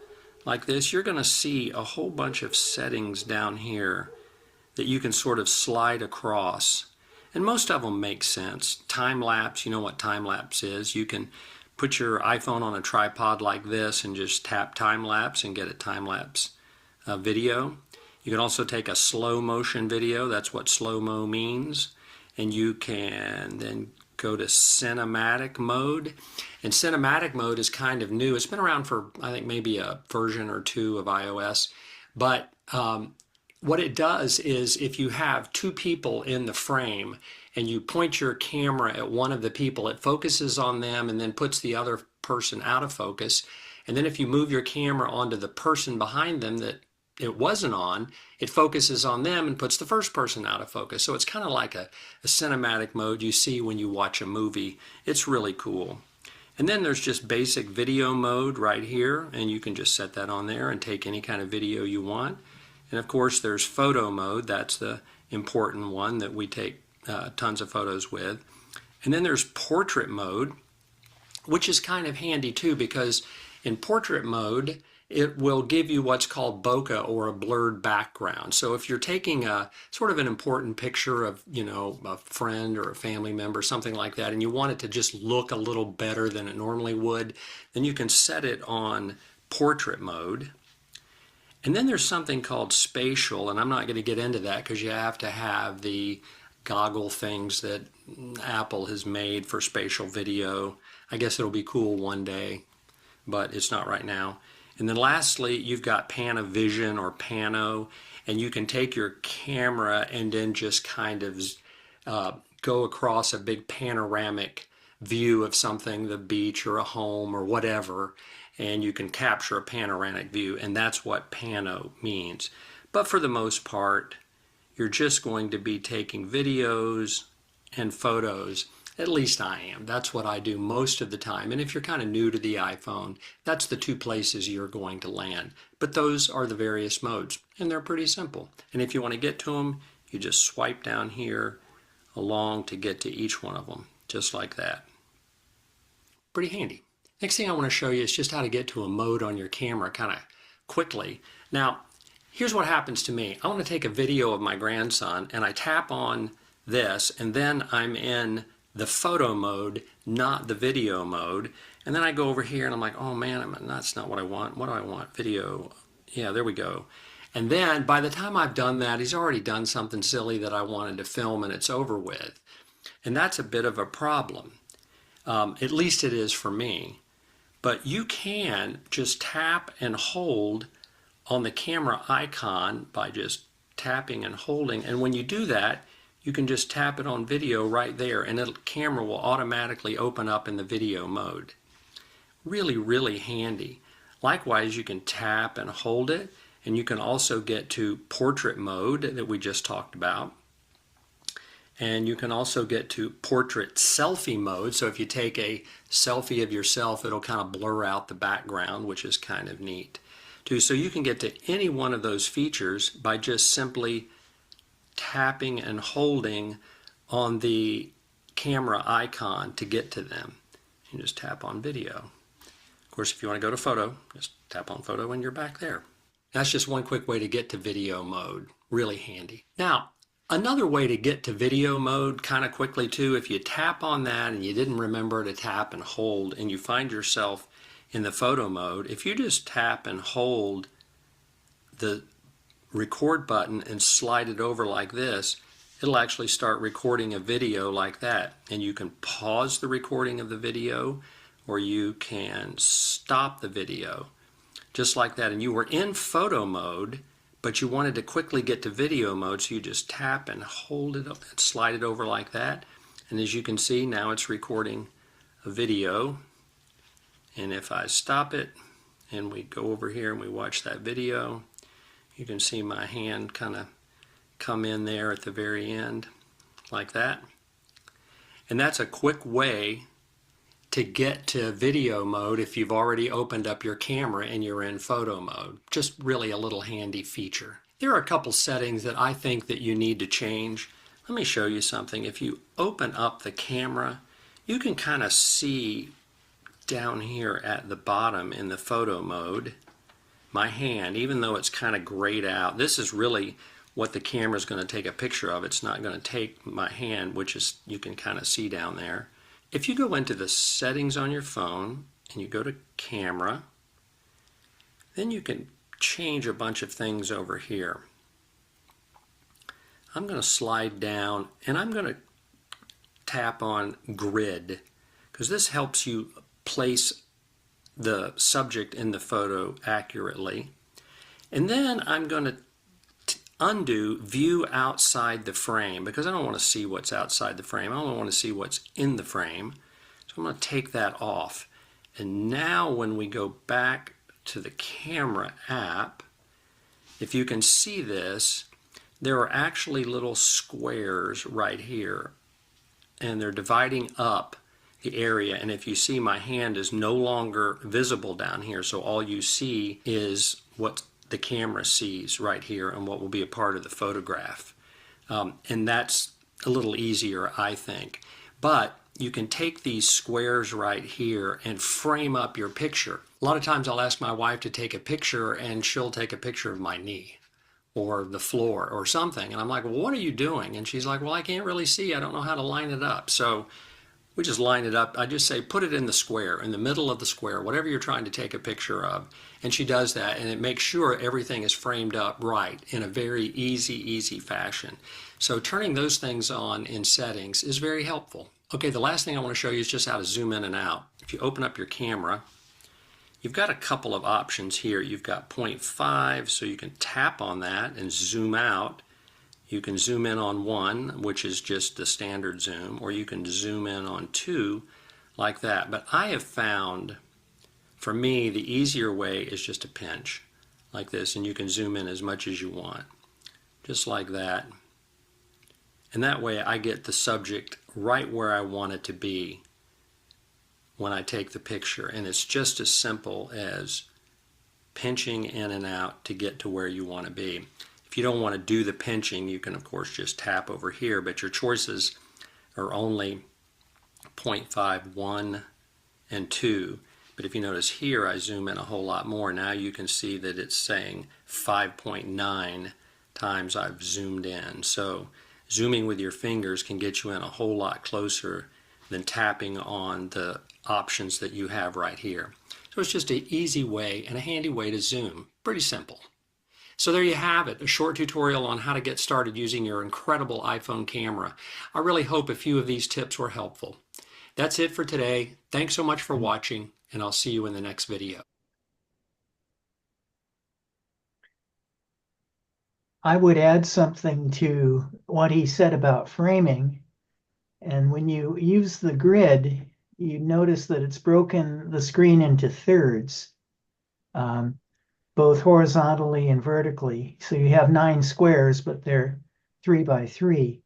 like this, you're going to see a whole bunch of settings down here that you can sort of slide across. And most of them make sense. Time lapse, you know what time lapse is. You can put your iPhone on a tripod like this and just tap time lapse and get a time lapse video. You can also take a slow motion video. That's what slow-mo means. And you can then go to cinematic mode. And cinematic mode is kind of new. It's been around for, I think, maybe a version or 2 of iOS. But what it does is if you have 2 people in the frame and you point your camera at one of the people, it focuses on them and then puts the other person out of focus. And then if you move your camera onto the person behind them that it wasn't on, it focuses on them and puts the first person out of focus. So it's kind of like a cinematic mode you see when you watch a movie. It's really cool. And then there's just basic video mode right here, and you can just set that on there and take any kind of video you want. And of course there's photo mode. That's the important one that we take tons of photos with. And then there's portrait mode, which is kind of handy too, because in portrait mode it will give you what's called bokeh, or a blurred background. So if you're taking a sort of an important picture of, a friend or a family member, something like that, and you want it to just look a little better than it normally would, then you can set it on portrait mode. And then there's something called spatial, and I'm not going to get into that because you have to have the goggle things that Apple has made for spatial video. I guess it'll be cool one day, but it's not right now. And then lastly, you've got Panavision or Pano, and you can take your camera and then just kind of go across a big panoramic view of something, the beach or a home or whatever, and you can capture a panoramic view, and that's what Pano means. But for the most part, you're just going to be taking videos and photos. At least I am. That's what I do most of the time. And if you're kind of new to the iPhone, that's the 2 places you're going to land. But those are the various modes, and they're pretty simple. And if you want to get to them, you just swipe down here along to get to each one of them, just like that. Pretty handy. Next thing I want to show you is just how to get to a mode on your camera kind of quickly. Now, here's what happens to me. I want to take a video of my grandson, and I tap on this, and then I'm in the photo mode, not the video mode. And then I go over here and I'm like, oh man, that's not what I want. What do I want? Video. Yeah, there we go. And then by the time I've done that, he's already done something silly that I wanted to film and it's over with. And that's a bit of a problem. At least it is for me. But you can just tap and hold on the camera icon by just tapping and holding. And when you do that, you can just tap it on video right there and the camera will automatically open up in the video mode. Really, really handy. Likewise, you can tap and hold it, and you can also get to portrait mode that we just talked about. And you can also get to portrait selfie mode. So if you take a selfie of yourself, it'll kind of blur out the background, which is kind of neat too. So you can get to any one of those features by just simply tapping and holding on the camera icon to get to them. You just tap on video. Of course, if you want to go to photo, just tap on photo and you're back there. That's just one quick way to get to video mode. Really handy. Now, another way to get to video mode kind of quickly too, if you tap on that and you didn't remember to tap and hold and you find yourself in the photo mode, if you just tap and hold the record button and slide it over like this, it'll actually start recording a video like that. And you can pause the recording of the video or you can stop the video just like that. And you were in photo mode, but you wanted to quickly get to video mode, so you just tap and hold it up and slide it over like that. And as you can see, now it's recording a video. And if I stop it and we go over here and we watch that video, you can see my hand kind of come in there at the very end like that. And that's a quick way to get to video mode if you've already opened up your camera and you're in photo mode. Just really a little handy feature. There are a couple settings that I think that you need to change. Let me show you something. If you open up the camera, you can kind of see down here at the bottom in the photo mode, my hand, even though it's kind of grayed out. This is really what the camera is going to take a picture of. It's not going to take my hand, which is, you can kind of see down there. If you go into the settings on your phone and you go to camera, then you can change a bunch of things over here. I'm going to slide down and I'm going to tap on grid, because this helps you place the subject in the photo accurately. And then I'm going to undo view outside the frame, because I don't want to see what's outside the frame. I only want to see what's in the frame. So I'm going to take that off. And now when we go back to the camera app, if you can see this, there are actually little squares right here, and they're dividing up the area. And if you see, my hand is no longer visible down here, so all you see is what the camera sees right here and what will be a part of the photograph. And that's a little easier, I think. But you can take these squares right here and frame up your picture. A lot of times I'll ask my wife to take a picture and she'll take a picture of my knee or the floor or something. And I'm like, well, what are you doing? And she's like, well, I can't really see. I don't know how to line it up. So we just line it up. I just say, put it in the square, in the middle of the square, whatever you're trying to take a picture of. And she does that, and it makes sure everything is framed up right in a very easy fashion. So turning those things on in settings is very helpful. Okay, the last thing I want to show you is just how to zoom in and out. If you open up your camera, you've got a couple of options here. You've got 0.5, so you can tap on that and zoom out. You can zoom in on 1, which is just the standard zoom, or you can zoom in on 2 like that. But I have found, for me, the easier way is just to pinch like this, and you can zoom in as much as you want, just like that. And that way I get the subject right where I want it to be when I take the picture. And it's just as simple as pinching in and out to get to where you want to be. If you don't want to do the pinching, you can of course just tap over here, but your choices are only 0.5, 1, and 2. But if you notice here, I zoom in a whole lot more. Now you can see that it's saying 5.9 times I've zoomed in. So zooming with your fingers can get you in a whole lot closer than tapping on the options that you have right here. So it's just an easy way and a handy way to zoom. Pretty simple. So there you have it, a short tutorial on how to get started using your incredible iPhone camera. I really hope a few of these tips were helpful. That's it for today. Thanks so much for watching, and I'll see you in the next video. I would add something to what he said about framing. And when you use the grid, you notice that it's broken the screen into thirds, both horizontally and vertically. So you have 9 squares, but they're 3 by 3.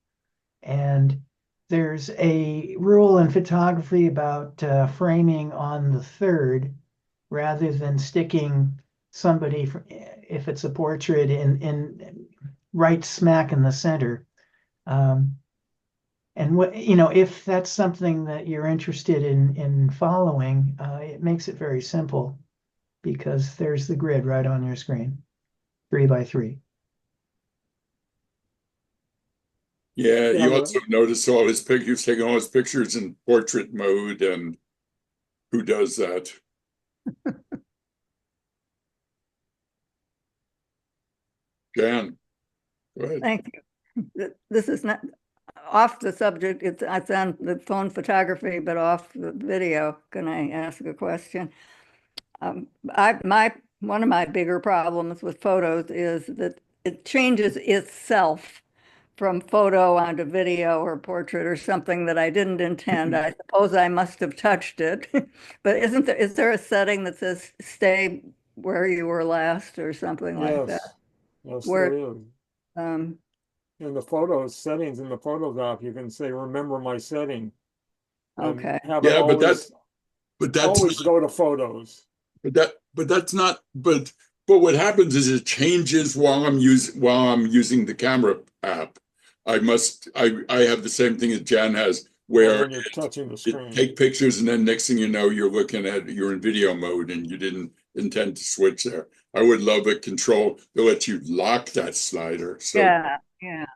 And there's a rule in photography about framing on the third rather than sticking somebody, if it's a portrait, in right smack in the center. And what, if that's something that you're interested in following, it makes it very simple because there's the grid right on your screen, 3 by 3. Yeah, you also notice all his pictures, taking all his pictures in portrait mode, and who does that? Jan, go ahead. Thank you. This is not off the subject. It's on the phone photography, but off the video. Can I ask a question? One of my bigger problems with photos is that it changes itself from photo onto video or portrait or something that I didn't intend. I suppose I must have touched it, but is there a setting that says stay where you were last or something like that? Yes, Where, there is. In the photos settings in the Photos app, you can say, remember my setting. Okay. Have it always, but that's always go to photos. But that's not, but what happens is it changes while I'm using the camera app. I have the same thing as Jan has, where when you're touching the screen, take pictures, and then next thing you know, you're in video mode and you didn't intend to switch there. I would love a control that lets you lock that slider. So yeah.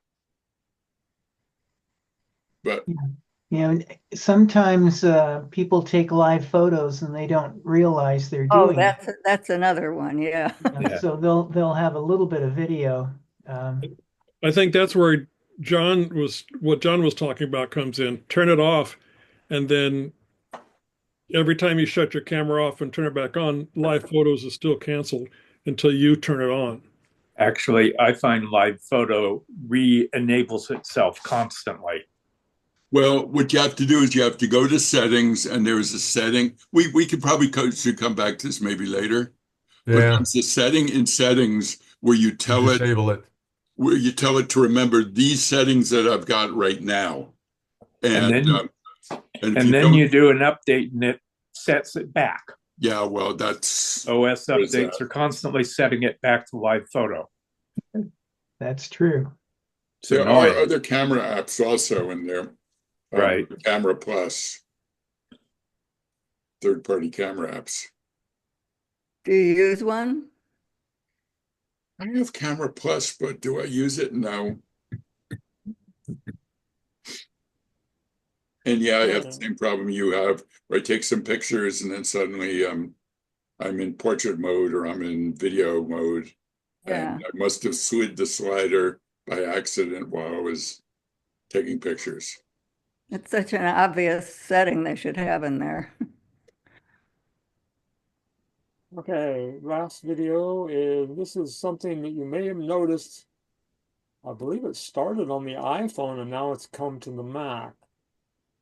But sometimes people take live photos and they don't realize they're doing it. That's another one. Yeah. So they'll have a little bit of video. I think that's where what John was talking about comes in. Turn it off, and then every time you shut your camera off and turn it back on, live photos is still canceled until you turn it on. Actually, I find live photo re-enables itself constantly. Well, what you have to do is you have to go to settings, and there's a setting. We could probably should come back to this maybe later. Yeah. But there's a setting in settings where you tell it to remember these settings that I've got right now. And then you do an update and it sets it back. Yeah, well, that's OS updates are constantly setting it back to live photo. That's true. There are other camera apps also in there. Right. Camera Plus. Third-party camera apps. Do you use one? I have Camera Plus, but do I use it? No. And yeah, I have the same problem you have, where I take some pictures and then suddenly I'm in portrait mode or I'm in video mode. Yeah. And I must have slid the slider by accident while I was taking pictures. It's such an obvious setting they should have in there. Okay, last video is, this is something that you may have noticed. I believe it started on the iPhone and now it's come to the Mac.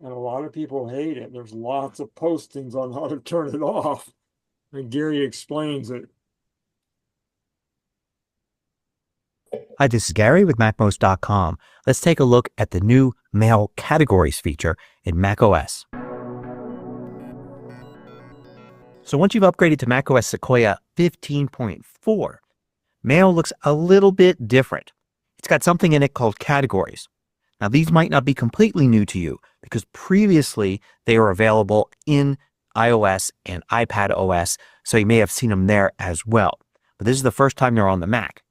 And a lot of people hate it. There's lots of postings on how to turn it off. And Gary explains it. Hi, this is Gary with MacMost.com. Let's take a look at the new Mail Categories feature in macOS. So once you've upgraded to macOS Sequoia 15.4, Mail looks a little bit different. It's got something in it called categories. Now, these might not be completely new to you because previously they were available in iOS and iPad OS, so you may have seen them there as well. But this is the first time they're on the Mac.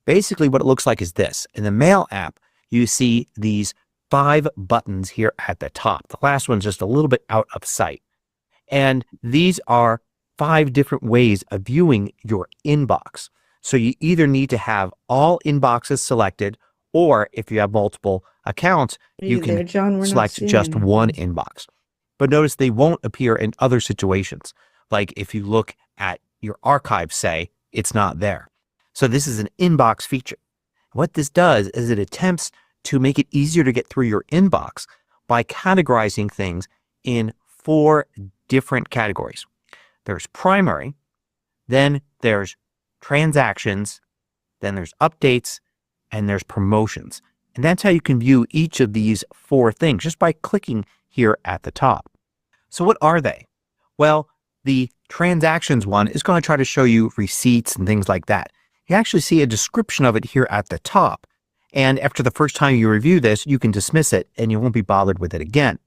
Basically, what it looks like is this. In the Mail app, you see these 5 buttons here at the top. The last one's just a little bit out of sight. And these are 5 different ways of viewing your inbox. So you either need to have all inboxes selected, or if you have multiple accounts, Are you you there, can John? We're not select seeing just one anything. inbox. But notice they won't appear in other situations. Like if you look at your archive, say, it's not there. So this is an inbox feature. What this does is it attempts to make it easier to get through your inbox by categorizing things in 4 different categories. There's primary, then there's transactions, then there's updates, and there's promotions. And that's how you can view each of these 4 things just by clicking here at the top. So what are they? Well, the transactions one is going to try to show you receipts and things like that. You actually see a description of it here at the top. And after the first time you review this, you can dismiss it and you won't be bothered with it again.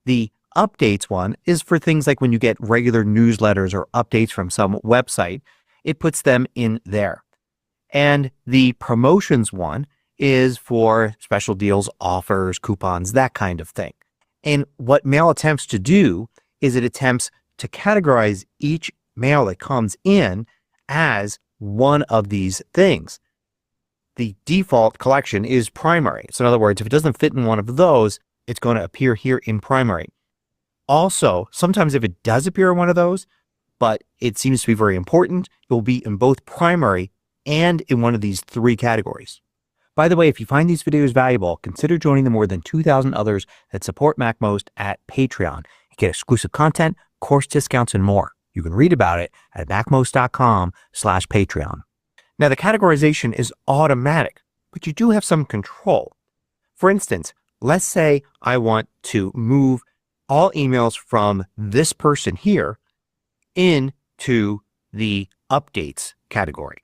The updates one is for things like when you get regular newsletters or updates from some website, it puts them in there. And the promotions one is for special deals, offers, coupons, that kind of thing. And what Mail attempts to do is it attempts to categorize each mail that comes in as one of these things. The default collection is primary. So in other words, if it doesn't fit in one of those, it's going to appear here in primary. Also, sometimes if it does appear in one of those, but it seems to be very important, it will be in both primary and in one of these 3 categories. By the way, if you find these videos valuable, consider joining the more than 2,000 others that support MacMost at Patreon. You get exclusive content, course discounts, and more. You can read about it at macmost.com/Patreon. Now, the categorization is automatic, but you do have some control. For instance, let's say I want to move all emails from this person here into the updates category.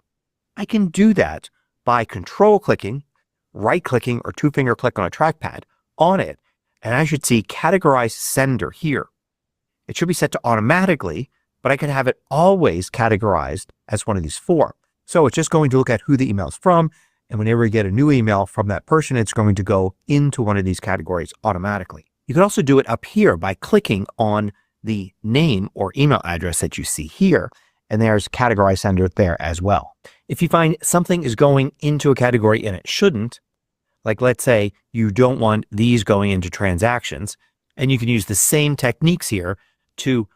I can do that by control clicking, right clicking, or 2-finger click on a trackpad on it, and I should see categorize sender here. It should be set to automatically, but I can have it always categorized as one of these 4. So it's just going to look at who the email is from, and whenever you get a new email from that person, it's going to go into one of these categories automatically. You can also do it up here by clicking on the name or email address that you see here, and there's categorize sender there as well. If you find something is going into a category and it shouldn't, like let's say you don't want these going into transactions, and you can use the same techniques here to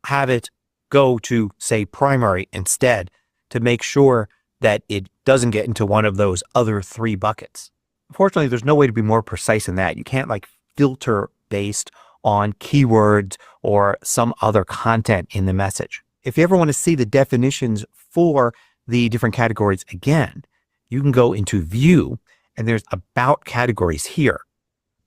have it go to, say, primary instead to make sure that it doesn't get into one of those other 3 buckets. Unfortunately, there's no way to be more precise than that. You can't like filter based on keywords or some other content in the message. If you ever want to see the definitions for the different categories again, you can go into View, and there's About Categories here.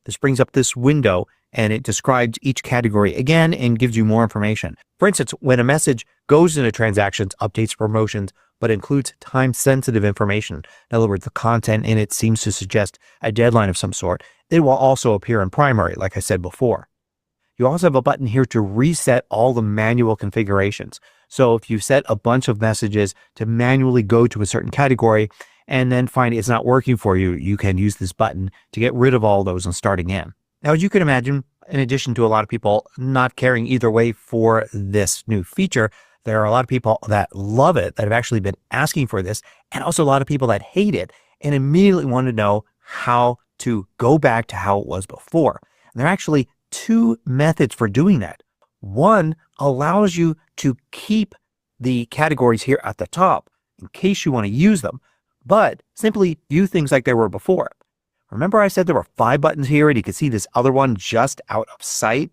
This brings up this window and it describes each category again and gives you more information. For instance, when a message goes into transactions, updates, promotions, but includes time-sensitive information, in other words, the content in it seems to suggest a deadline of some sort, it will also appear in primary, like I said before. You also have a button here to reset all the manual configurations. So if you set a bunch of messages to manually go to a certain category and then find it's not working for you, you can use this button to get rid of all those and start again. Now, as you can imagine, in addition to a lot of people not caring either way for this new feature, there are a lot of people that love it, that have actually been asking for this, and also a lot of people that hate it and immediately want to know how to go back to how it was before. And there are actually 2 methods for doing that. One allows you to keep the categories here at the top in case you want to use them, but simply view things like they were before. Remember I said there were 5 buttons here and you could see this other one just out of sight?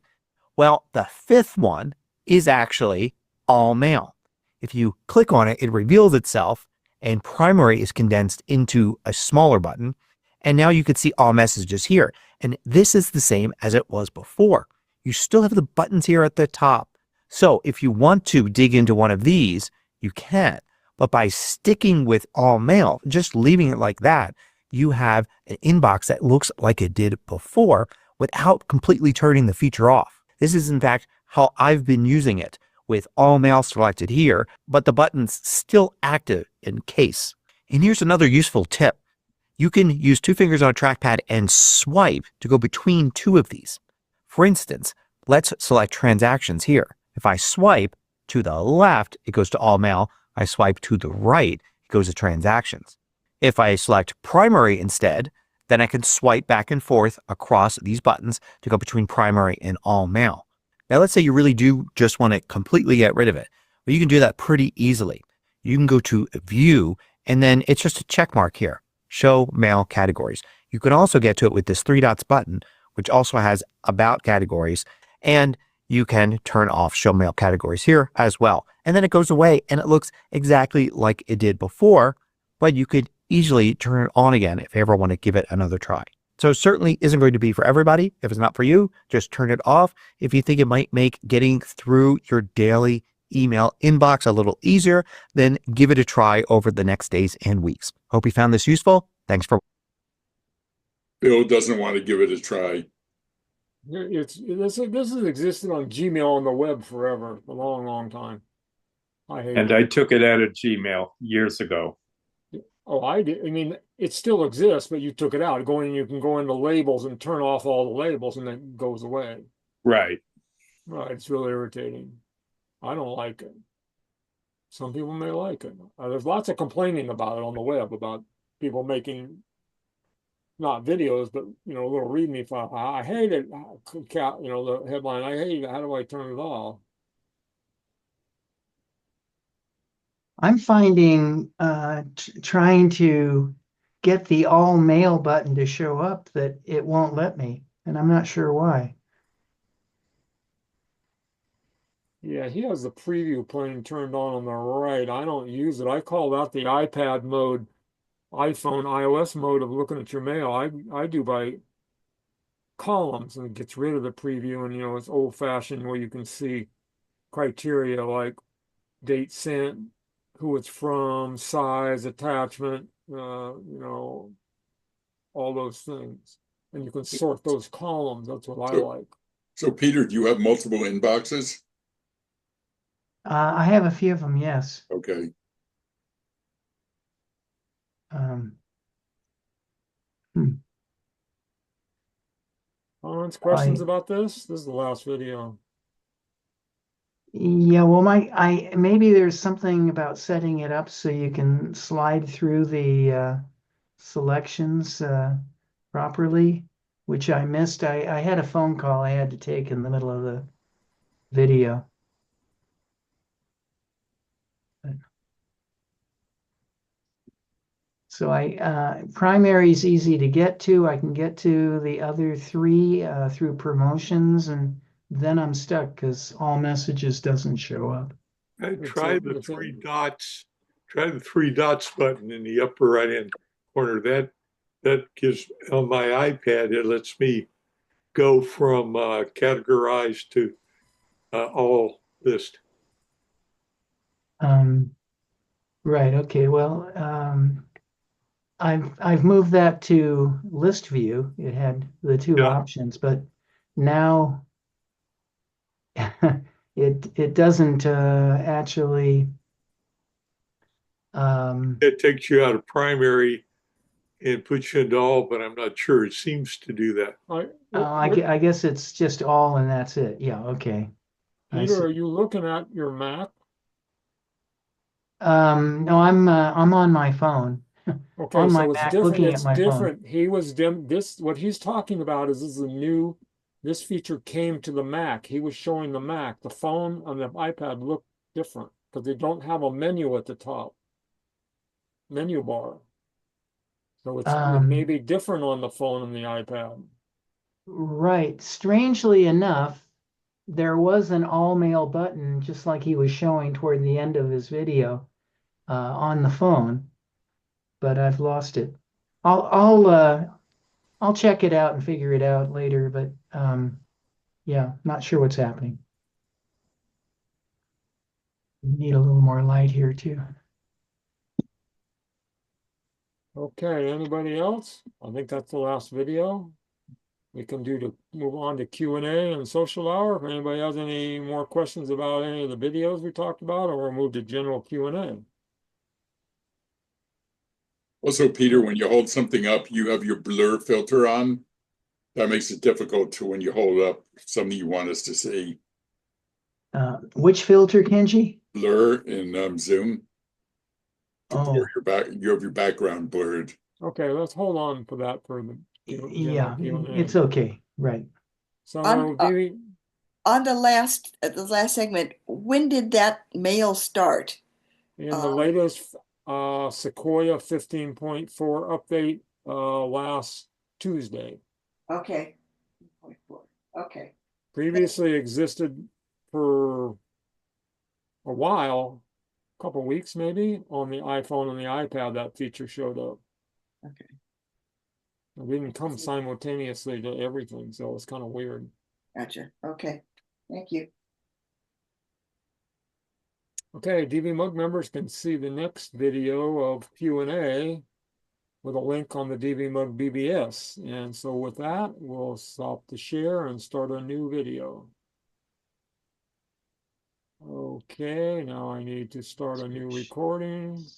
Well, the 5th one is actually All Mail. If you click on it, it reveals itself and primary is condensed into a smaller button. And now you can see all messages here. And this is the same as it was before. You still have the buttons here at the top. So if you want to dig into one of these, you can. But by sticking with All Mail, just leaving it like that, you have an inbox that looks like it did before without completely turning the feature off. This is in fact how I've been using it, with All Mail selected here, but the buttons still active in case. And here's another useful tip. You can use 2 fingers on a trackpad and swipe to go between 2 of these. For instance, let's select transactions here. If I swipe to the left, it goes to All Mail. I swipe to the right, it goes to transactions. If I select primary instead, then I can swipe back and forth across these buttons to go between primary and all mail. Now let's say you really do just want to completely get rid of it. Well, you can do that pretty easily. You can go to View, and then it's just a check mark here. Show Mail Categories. You can also get to it with this 3 dots button, which also has About Categories, and you can turn off Show Mail Categories here as well. And then it goes away and it looks exactly like it did before, but you could easily turn it on again if you ever want to give it another try. So it certainly isn't going to be for everybody. If it's not for you, just turn it off. If you think it might make getting through your daily email inbox a little easier, then give it a try over the next days and weeks. Hope you found this useful. Thanks for Bill doesn't want to give it a try. This has existed on Gmail on the web forever, a long, long time. I hate And it. I took it out of Gmail years ago. Oh, I did. I mean, it still exists, but you took it out. You can go into labels and turn off all the labels, and then it goes away. Right. Right. It's really irritating. I don't like it. Some people may like it. There's lots of complaining about it on the web about people making not videos, but little README file. I hate it. The headline. I hate it. How do I turn it off? I'm finding trying to get the all mail button to show up that it won't let me, and I'm not sure why. Yeah, he has the preview pane turned on the right. I don't use it. I call that the iPad mode, iPhone, iOS mode of looking at your mail. I do by columns, and it gets rid of the preview, and it's old fashioned where you can see criteria like date sent, who it's from, size, attachment, all those things. And you can sort those columns. That's what I like. So Peter, do you have multiple inboxes? I have a few of them, yes. Okay. Comments, questions about this? This is the last video. Yeah, well, maybe there's something about setting it up so you can slide through the selections properly, which I missed. I had a phone call I had to take in the middle of the video. So primary is easy to get to. I can get to the other 3 through promotions, and then I'm stuck because all messages doesn't show up. Try the 3 dots. Try the 3 dots button in the upper right-hand corner. That gives, on my iPad, it lets me go from categorized to all list. Right. Okay. Well, I've moved that to list view. It had the 2 options, but now it doesn't actually. It takes you out of primary and puts you into all, but I'm not sure it seems to do that. I guess it's just all and that's it. Yeah. Okay. Peter, are you looking at your Mac? No, I'm on my phone. Okay, on so my it's Mac, different. looking It's at my different. He was what he's talking about is a new. This feature came to the Mac. He was showing the Mac. The phone and the iPad look different because they don't have a menu at the top. Menu bar. So it may be different on the phone and the iPad. Right. Strangely enough, there was an all mail button, just like he was showing toward the end of his video, on the phone, but I've lost it. I'll check it out and figure it out later, but yeah, not sure what's happening. Need a little more light here too. Okay, anybody else? I think that's the last video. We can move on to Q&A and social hour. If anybody has any more questions about any of the videos we talked about, or we'll move to general Q&A. Also, Peter, when you hold something up, you have your blur filter on. That makes it difficult when you hold up something you want us to see. Which filter, Kenji? Blur in Zoom. to Oh. blur your back. You have your background blurred. Okay, let's hold on for that for the Yeah, general Q&A. it's okay, right. So, On, Davey, on the last segment, when did that mail start? in the latest Sequoia 15.4 update last Tuesday. Okay. Okay. Previously existed for a while, a couple weeks maybe, on the iPhone and the iPad. That feature showed up. Okay. It didn't come simultaneously to everything, so it's kind of weird. Gotcha. Okay. Thank you. Okay, DVMUG members can see the next video of Q&A with a link on the DVMUG BBS. And so with that, we'll stop the share and start a new video. Okay, now I need to start a new recording.